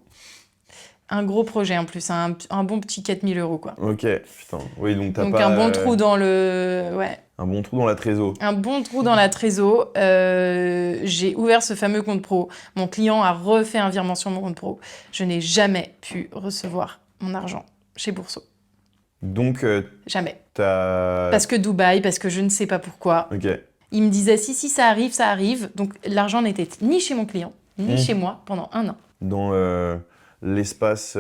Un gros projet en plus, un bon petit 4000 € quoi. Ok. Putain. Oui, donc t'as Donc pas. un bon trou dans le... Ouais. Un bon trou dans la trésor. Un bon trou dans la trésor. J'ai ouvert ce fameux compte pro. Mon client a refait un virement sur mon compte pro. Je n'ai jamais pu recevoir mon argent chez Bourso. Donc, Jamais. t'as. Parce que Dubaï, parce que je ne sais pas pourquoi. Ok. Il me disait si, ça arrive, ça arrive. Donc l'argent n'était ni chez mon client, ni chez moi pendant 1 an. Dans l'espace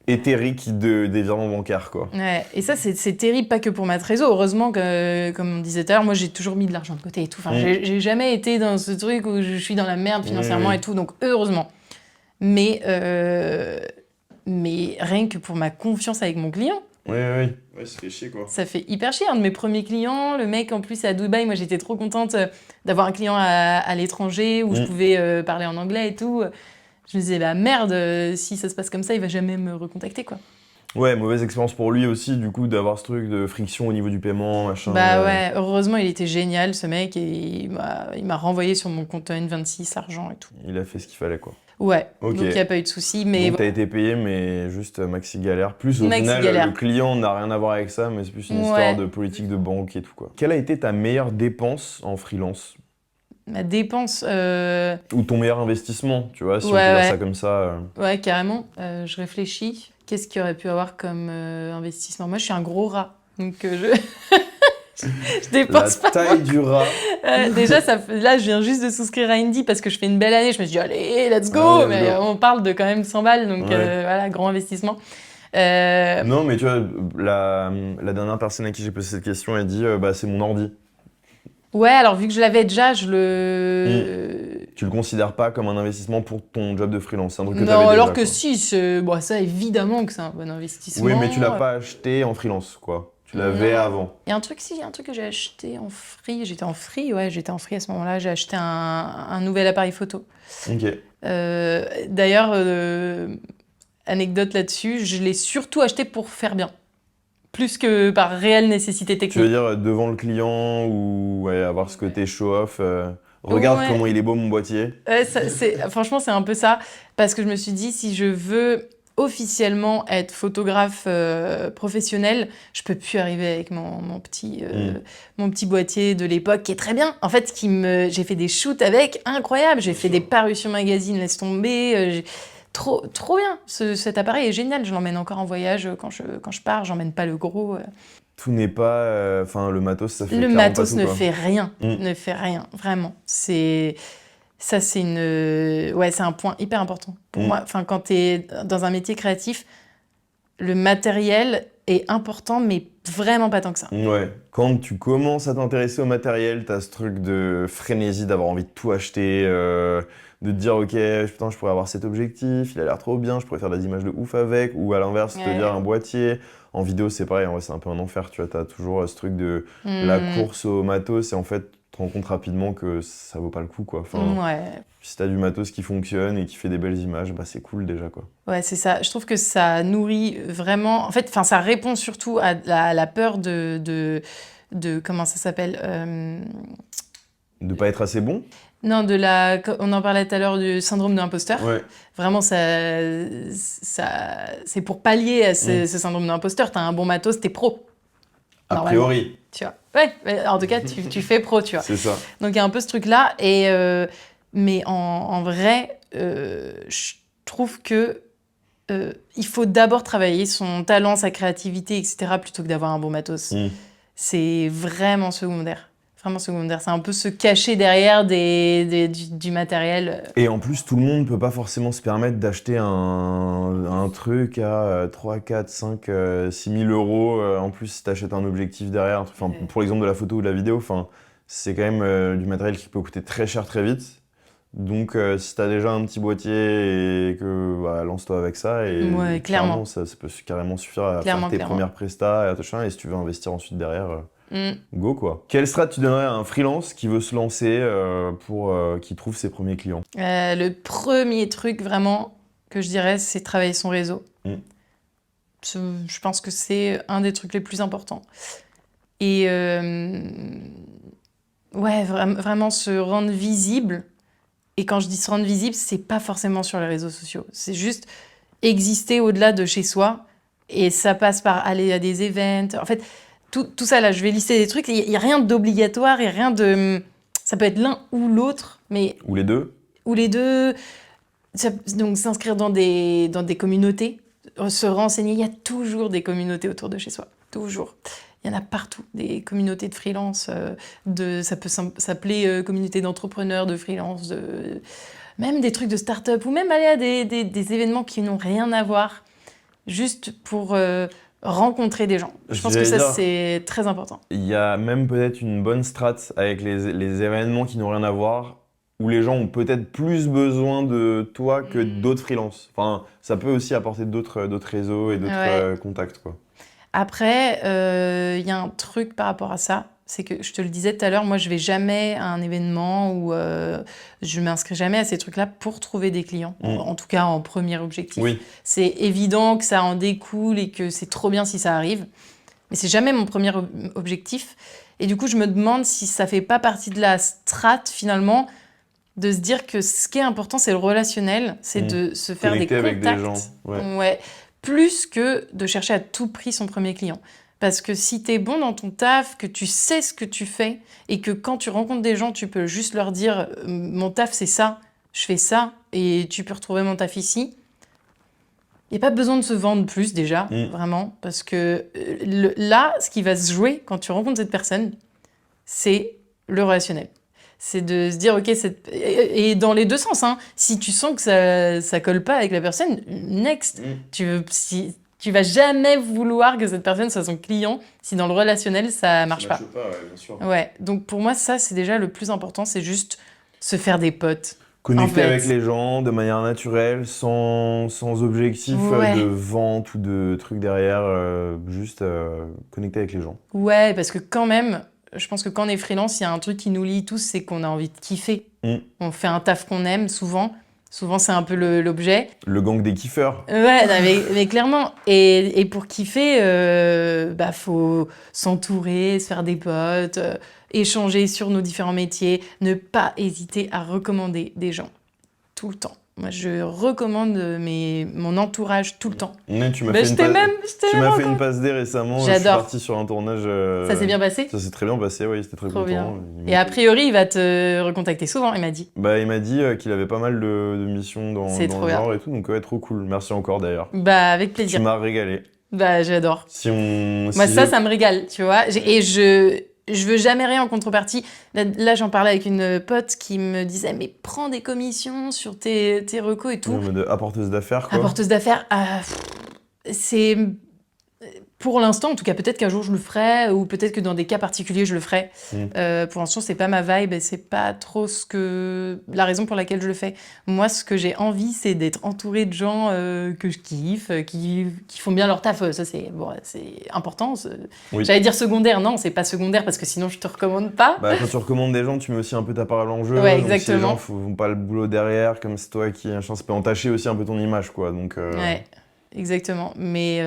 éthérique des virements bancaires, quoi. Ouais, et ça, c'est terrible, pas que pour ma trésor. Heureusement que, comme on disait tout à l'heure, moi, j'ai toujours mis de l'argent de côté et tout. Enfin, j'ai jamais été dans ce truc où je suis dans la merde financièrement et tout, donc heureusement. Mais rien que pour ma confiance avec mon client, Oui, ça fait chier, quoi. ça fait hyper chier. Un de mes premiers clients, le mec, en plus, est à Dubaï. Moi, j'étais trop contente d'avoir un client à l'étranger où je pouvais parler en anglais et tout. Je me disais, bah merde, si ça se passe comme ça, il va jamais me recontacter, quoi. Ouais, mauvaise expérience pour lui aussi, du coup, d'avoir ce truc de friction au niveau du paiement, machin. Bah ouais, heureusement, il était génial, ce mec, et il m'a renvoyé sur mon compte N26 argent et tout. Il a fait ce qu'il fallait, quoi. Ouais, Ok. donc il n'y a pas eu de soucis, mais Donc t'as été payé, mais juste maxi galère. Plus au Maxi final, galère. le client n'a rien à voir avec ça, mais c'est plus une histoire de politique de banque et tout, quoi. Quelle a été ta meilleure dépense en freelance? ma dépense... Ou ton meilleur investissement, tu vois, si on Ouais, peut ouais. dire ça comme ça. Ouais, carrément. Je réfléchis. Qu'est-ce qu'il y aurait pu avoir comme investissement? Moi, je suis un gros rat, donc je dépense La pas. taille du rat. Déjà, là, je viens juste de souscrire à Indy parce que je fais une belle année. Je me suis dit, allez, let's go! Ouais, let's Mais go. on parle de quand même 100 balles, donc Ouais. voilà, grand investissement. Non, mais tu vois, la dernière personne à qui j'ai posé cette question, elle dit bah, c'est mon ordi. Ouais, alors vu que je l'avais déjà, Tu le considères pas comme un investissement pour ton job de freelance, c'est un truc que Non, t'avais alors déjà, que quoi. si, bon, ça évidemment que c'est un bon investissement. Oui, mais tu l'as pas acheté en freelance, quoi. Tu l'avais Non. avant. Il y a un truc que j'ai acheté en free. J'étais en free à ce moment-là. J'ai acheté un nouvel appareil photo. Ok. D'ailleurs, anecdote là-dessus, je l'ai surtout acheté pour faire bien, plus que par réelle nécessité Tu veux technique. dire devant le client ou ouais, avoir ce côté show-off regarde Ouais. comment il est beau mon boîtier. Ouais, franchement, c'est un peu ça. Parce que je me suis dit, si je veux officiellement être photographe professionnel, je peux plus arriver avec mon petit boîtier de l'époque qui est très bien. En fait, j'ai fait des shoots avec, incroyable. J'ai fait des parutions magazines, laisse tomber. Trop, trop bien. Cet appareil est génial. Je l'emmène encore en voyage quand je pars. J'emmène pas le gros. Tout n'est pas. Enfin, le matos, ça fait Le clairement pas matos tout, ne quoi. fait rien. Mm. Ne fait rien. Vraiment. Ça, c'est un point hyper important pour moi. Enfin, quand tu es dans un métier créatif, le matériel est important, mais vraiment pas tant que ça. Ouais. Quand tu commences à t'intéresser au matériel, t'as ce truc de frénésie d'avoir envie de tout acheter, de te dire, ok, putain, je pourrais avoir cet objectif, il a l'air trop bien, je pourrais faire des images de ouf avec, ou à l'inverse, te Ouais. dire un boîtier. En vidéo, c'est pareil, en vrai, c'est un peu un enfer, tu vois, t'as toujours ce truc de la course au matos, et en fait, tu te rends compte rapidement que ça vaut pas le coup, quoi. Enfin, Ouais. si t'as du matos qui fonctionne et qui fait des belles images, bah c'est cool déjà, quoi. Ouais, c'est ça. Je trouve que ça nourrit vraiment. En fait, enfin, ça répond surtout à la peur de comment ça s'appelle De pas être assez bon? Non, on en parlait tout à l'heure du syndrome de l'imposteur. Ouais. Vraiment, c'est pour pallier à ce syndrome de l'imposteur. T'as un bon matos, t'es pro. A Normalement. priori, Tu vois. Ouais, mais en tout cas, tu fais pro, tu vois. c'est ça. Donc il y a un peu ce truc-là. Mais en vrai, je trouve que il faut d'abord travailler son talent, sa créativité, etc., plutôt que d'avoir un bon matos. C'est vraiment secondaire. Vraiment secondaire. C'est un peu se cacher derrière du matériel. Et en plus, tout le monde peut pas forcément se permettre d'acheter un truc à 3, 4, 5, 6 000 euros. En plus, si t'achètes un objectif derrière, un truc, enfin, pour l'exemple de la photo ou de la vidéo, enfin, c'est quand même du matériel qui peut coûter très cher très vite. Donc, si t'as déjà un petit boîtier et que bah, lance-toi avec ça, et Ouais, clairement. ça peut carrément suffire à Clairement, faire tes clairement. premières prestats, et et si tu veux investir ensuite derrière, Mm. go quoi. Quelle strat tu donnerais à un freelance qui veut se lancer qui trouve ses premiers clients? Le premier truc vraiment que je dirais, c'est travailler son réseau. Je pense que c'est un des trucs les plus importants. Et ouais, vraiment se rendre visible. Et quand je dis se rendre visible, c'est pas forcément sur les réseaux sociaux. C'est juste exister au-delà de chez soi. Et ça passe par aller à des events. En fait, tout ça là, je vais lister des trucs. Il n'y a rien d'obligatoire, il n'y a rien de. Ça peut être l'un ou l'autre, mais. Ou les deux? Ou les deux. Donc s'inscrire dans des communautés, se renseigner. Il y a toujours des communautés autour de chez soi. Toujours. Il y en a partout, des communautés de freelance, ça peut s'appeler communauté d'entrepreneurs, de freelance, même des trucs de start-up, ou même aller à des événements qui n'ont rien à voir, juste pour rencontrer des gens. Je pense que ça, c'est très important. Il y a même peut-être une bonne strat avec les événements qui n'ont rien à voir, où les gens ont peut-être plus besoin de toi que d'autres freelances. Enfin, ça peut aussi apporter d'autres réseaux et d'autres contacts, quoi. Après, il y a un truc par rapport à ça, c'est que je te le disais tout à l'heure, moi je vais jamais à un événement ou je m'inscris jamais à ces trucs-là pour trouver des clients, en tout cas en premier objectif. Oui. C'est évident que ça en découle et que c'est trop bien si ça arrive, mais c'est jamais mon premier objectif. Et du coup, je me demande si ça fait pas partie de la strate finalement de se dire que ce qui est important, c'est le relationnel, c'est de se faire connecter des contacts. avec des gens. Ouais. Plus que de chercher à tout prix son premier client. Parce que si tu es bon dans ton taf, que tu sais ce que tu fais, et que quand tu rencontres des gens, tu peux juste leur dire « mon taf c'est ça, je fais ça, et tu peux retrouver mon taf ici », il n'y a pas besoin de se vendre plus déjà, vraiment. Parce que là, ce qui va se jouer quand tu rencontres cette personne, c'est le relationnel. C'est de se dire, ok, et dans les deux sens, hein. Si tu sens que ça colle pas avec la personne, next. Tu vas jamais vouloir que cette personne soit son client si dans le relationnel, ça marche pas. Ouais, bien sûr. Ouais, donc pour moi, ça, c'est déjà le plus important, c'est juste se faire des potes. Connecter avec les gens de manière naturelle, sans objectif de vente ou de trucs derrière, juste connecter avec les gens. Ouais, parce que quand même, je pense que quand on est freelance, il y a un truc qui nous lie tous, c'est qu'on a envie de kiffer. On fait un taf qu'on aime souvent. Souvent, c'est un peu l'objet. Le gang des kiffeurs. Ouais, non, mais clairement. Et pour kiffer, faut s'entourer, se faire des potes, échanger sur nos différents métiers, ne pas hésiter à recommander des gens tout le temps. Moi, je recommande mon entourage tout le temps. Mais tu m'as Bah, fait, je une, t'ai pa- même, tu m'as fait une passe D récemment. Je suis J'adore. parti sur un tournage. Ça s'est bien passé? Ça s'est très bien passé, oui, c'était très Trop content. bien. Et a priori, il va te recontacter souvent, il m'a dit. Bah, il m'a dit qu'il avait pas mal de missions dans C'est le trop bien. genre et tout, donc ouais, trop cool. Merci encore d'ailleurs. Bah, avec Tu plaisir. m'as régalé. Bah, j'adore. Moi, ça me régale, tu vois. Et je veux jamais rien en contrepartie. Là, j'en parlais avec une pote qui me disait, mais prends des commissions sur tes recos et tout. En mode apporteuse d'affaires, quoi. Apporteuse d'affaires, c'est... Pour l'instant, en tout cas, peut-être qu'un jour je le ferai, ou peut-être que dans des cas particuliers je le ferai. Pour l'instant, c'est pas ma vibe, et c'est pas trop la raison pour laquelle je le fais. Moi, ce que j'ai envie, c'est d'être entourée de gens que je kiffe, qui font bien leur taf. Ça, c'est important. Oui. J'allais dire secondaire, non, c'est pas secondaire parce que sinon je te recommande pas. Bah, quand tu recommandes des gens, tu mets aussi un peu ta parole en jeu. Ouais, donc exactement. si les gens font pas le boulot derrière, comme c'est toi qui, ça peut entacher aussi un peu ton image, quoi. Donc. Ouais. Exactement. Mais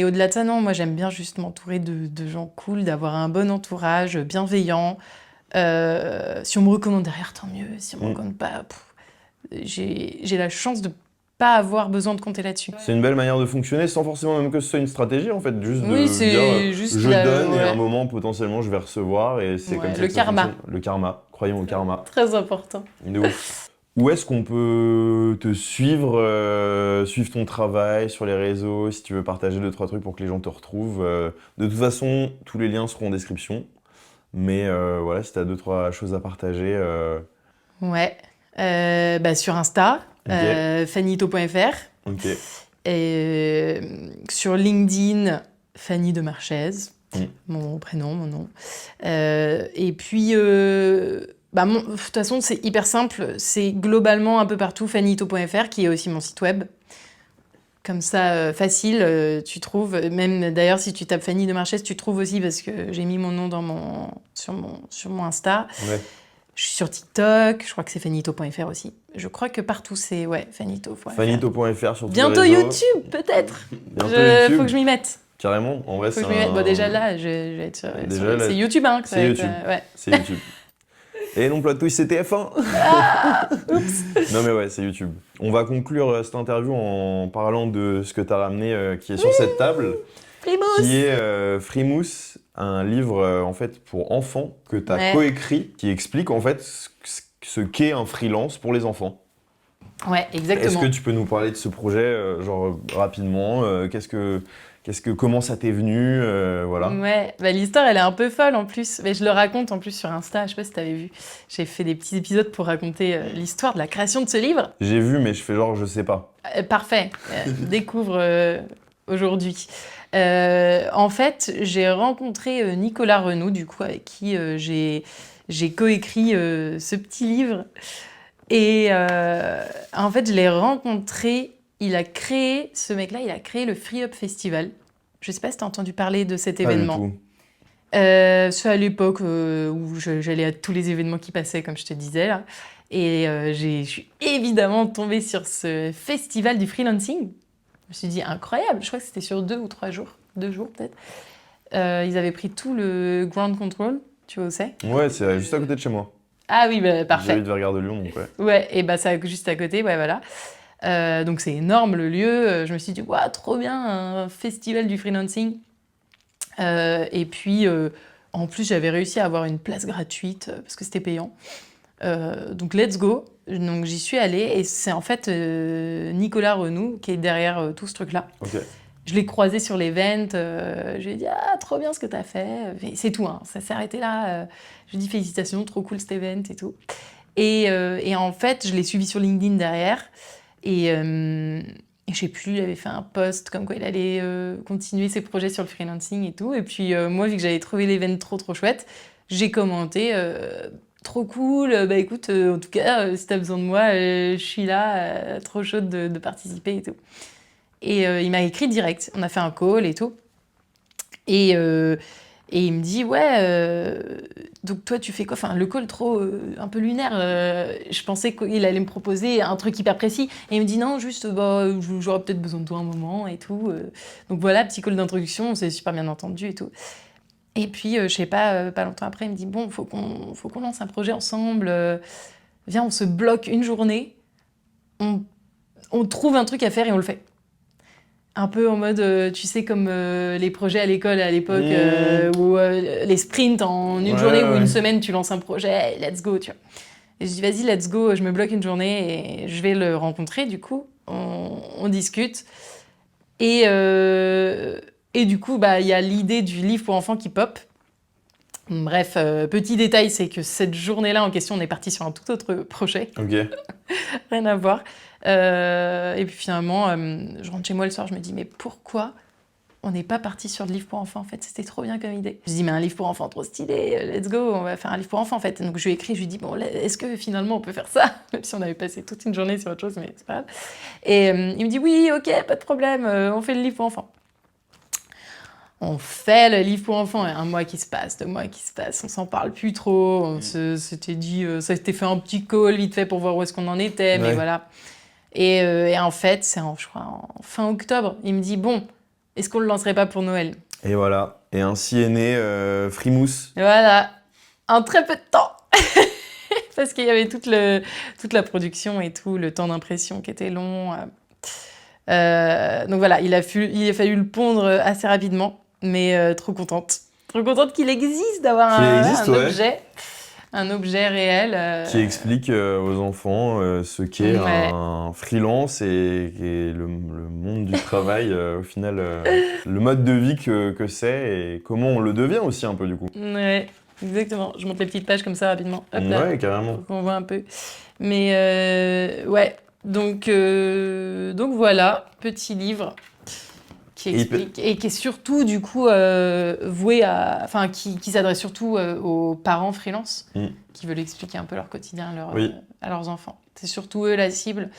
au-delà de ça, non, moi j'aime bien juste m'entourer de gens cool, d'avoir un bon entourage, bienveillant. Si on me recommande derrière, tant mieux. Si on me recommande pas, j'ai la chance de pas avoir besoin de compter là-dessus. C'est une belle manière de fonctionner sans forcément même que ce soit une stratégie en fait, juste Oui, de c'est dire juste je donne et ouais. à un moment potentiellement je vais recevoir et c'est Ouais, comme ça le que ça karma. fonctionne. Le karma, croyons au karma. Très important. De ouf. Où est-ce qu'on peut te suivre, suivre ton travail sur les réseaux, si tu veux partager 2-3 trucs pour que les gens te retrouvent. De toute façon, tous les liens seront en description. Mais voilà, si tu as 2-3 choses à partager. Ouais. Sur Insta, Ok. fannyto.fr. Ok. Et sur LinkedIn, Fanny de Marchez, mon prénom, mon nom. Et puis, de toute façon, c'est hyper simple. C'est globalement un peu partout fannyto.fr, qui est aussi mon site web. Comme ça, facile, tu trouves. Même d'ailleurs, si tu tapes Fanny de Marchez, tu trouves aussi parce que j'ai mis mon nom sur mon Insta. Ouais. Je suis sur TikTok, je crois que c'est fannyto.fr aussi. Je crois que partout c'est fannyto.fr. Fannyto.fr sur tous Bientôt les réseaux. YouTube, peut-être. Bientôt YouTube. Faut que je m'y mette. Carrément, en vrai, Faut c'est que je m'y mette. Bon, déjà là, je vais être sur... Déjà, là, c'est YouTube, hein. que ça c'est va être, YouTube. ouais. C'est YouTube. Et non, plot twist, c'est TF1. Oups. Non mais ouais, c'est YouTube. On va conclure cette interview en parlant de ce que tu as ramené qui est sur cette table, Frimousse. qui est Frimousse, un livre en fait pour enfants que tu as Ouais. coécrit, qui explique en fait ce qu'est un freelance pour les enfants. Ouais, Est-ce exactement. que tu peux nous parler de ce projet rapidement comment ça t'est venu voilà. Ouais, l'histoire elle est un peu folle en plus, mais je le raconte en plus sur Insta, je sais pas si t'avais vu. J'ai fait des petits épisodes pour raconter l'histoire de la création de ce livre. J'ai vu mais je fais genre je sais pas. Parfait, découvre aujourd'hui. En fait, j'ai rencontré Nicolas Renaud, du coup, avec qui j'ai coécrit ce petit livre. Et en fait, je l'ai rencontré, ce mec-là, il a créé le Free Up Festival. Je sais pas si tu as entendu parler de cet événement. Pas du tout. C'est à l'époque où j'allais à tous les événements qui passaient, comme je te disais, là. Et je suis évidemment tombée sur ce festival du freelancing. Je me suis dit, incroyable, je crois que c'était sur 2 ou 3 jours. 2 jours peut-être. Ils avaient pris tout le ground control, tu vois où c'est? Ouais, c'est juste à côté de chez moi. Ah oui, parfait. J'habite vers Gare de Lyon, donc ouais. Ouais, et c'est juste à côté, ouais, voilà. Donc c'est énorme le lieu. Je me suis dit, waouh, trop bien, un festival du freelancing. Et puis, en plus, j'avais réussi à avoir une place gratuite parce que c'était payant. Donc let's go. Donc j'y suis allée et c'est en fait Nicolas Renaud qui est derrière tout ce truc-là. Ok. Je l'ai croisé sur l'event, je lui ai dit « Ah, trop bien ce que t'as fait !» C'est tout, hein, ça s'est arrêté là. Je lui ai dit « Félicitations, trop cool cet event et tout. » Et en fait, je l'ai suivi sur LinkedIn derrière. Et je sais plus, il avait fait un post comme quoi il allait continuer ses projets sur le freelancing et tout. Et puis moi, vu que j'avais trouvé l'event trop chouette, j'ai commenté trop cool, écoute, en tout cas, si t'as besoin de moi, je suis là, trop chaude de participer et tout. Et il m'a écrit direct, on a fait un call et tout. Et Et il me dit, ouais, donc toi, tu fais quoi? Enfin, le call trop un peu lunaire. Je pensais qu'il allait me proposer un truc hyper précis. Et il me dit, non, juste, bah, j'aurais peut-être besoin de toi un moment et tout. Donc voilà, petit call d'introduction, on s'est super bien entendu et tout. Et puis, je sais pas, pas longtemps après, il me dit, bon, faut qu'on lance un projet ensemble. Viens, on se bloque une journée. On trouve un truc à faire et on le fait. Un peu en mode, tu sais, comme les projets à l'école à l'époque, où les sprints en une journée ou une semaine, tu lances un projet, let's go, tu vois. Et je dis, vas-y, let's go, je me bloque une journée et je vais le rencontrer, du coup. On discute. Et du coup, bah, y a l'idée du livre pour enfants qui pop. Bref, petit détail, c'est que cette journée-là en question, on est parti sur un tout autre projet. Ok. Rien à voir. Et puis finalement, je rentre chez moi le soir, je me dis, mais pourquoi on n'est pas parti sur le livre pour enfants, en fait? C'était trop bien comme idée. Je dis, mais un livre pour enfants, trop stylé, let's go, on va faire un livre pour enfants, en fait. Donc je lui ai écrit, je lui dis, bon, est-ce que finalement on peut faire ça? Même si on avait passé toute une journée sur autre chose, mais c'est pas grave. Et il me dit, oui, ok, pas de problème, on fait le livre pour enfants. On fait le livre pour enfants, et un mois qui se passe, 2 mois qui se passent, on s'en parle plus trop, on s'était dit, ça s'était fait un petit call vite fait pour voir où est-ce qu'on en était, mais voilà. Et en fait, c'est je crois en fin octobre, il me dit, bon, est-ce qu'on le lancerait pas pour Noël? Et voilà. Et ainsi est né Frimousse. Et voilà, en très peu de temps. Parce qu'il y avait toute la production et tout, le temps d'impression qui était long. Donc voilà, il a fallu le pondre assez rapidement, mais trop contente. Trop contente qu'il existe, d'avoir un objet réel. Qui explique aux enfants ce qu'est un freelance et le monde du travail, au final, le mode de vie que c'est et comment on le devient aussi un peu du coup. Ouais, exactement. Je monte les petites pages comme ça rapidement. Hop là, Ouais, carrément. pour qu'on voit un peu. Mais ouais, donc voilà, petit livre qui explique et qui est surtout du coup voué à, enfin qui s'adresse surtout aux parents freelance qui veulent expliquer un peu leur quotidien à leurs enfants. C'est surtout eux la cible.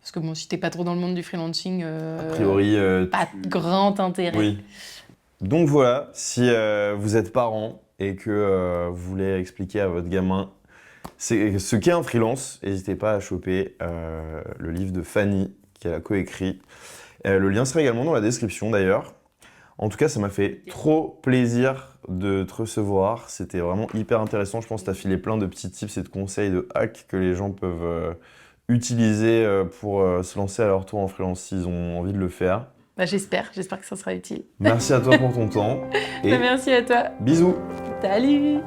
Parce que bon, si t'es pas trop dans le monde du freelancing, a priori, pas de grand intérêt. Oui. Donc voilà, si vous êtes parent et que vous voulez expliquer à votre gamin ce qu'est un freelance, n'hésitez pas à choper le livre de Fanny, qui a coécrit. Le lien sera également dans la description d'ailleurs. En tout cas, ça m'a fait trop plaisir de te recevoir. C'était vraiment hyper intéressant. Je pense que tu as filé plein de petits tips et de conseils, de hacks que les gens peuvent utiliser pour se lancer à leur tour en freelance s'ils ont envie de le faire. Bah, j'espère que ça sera utile. Merci à toi pour ton temps. Et merci à toi. Bisous. Salut.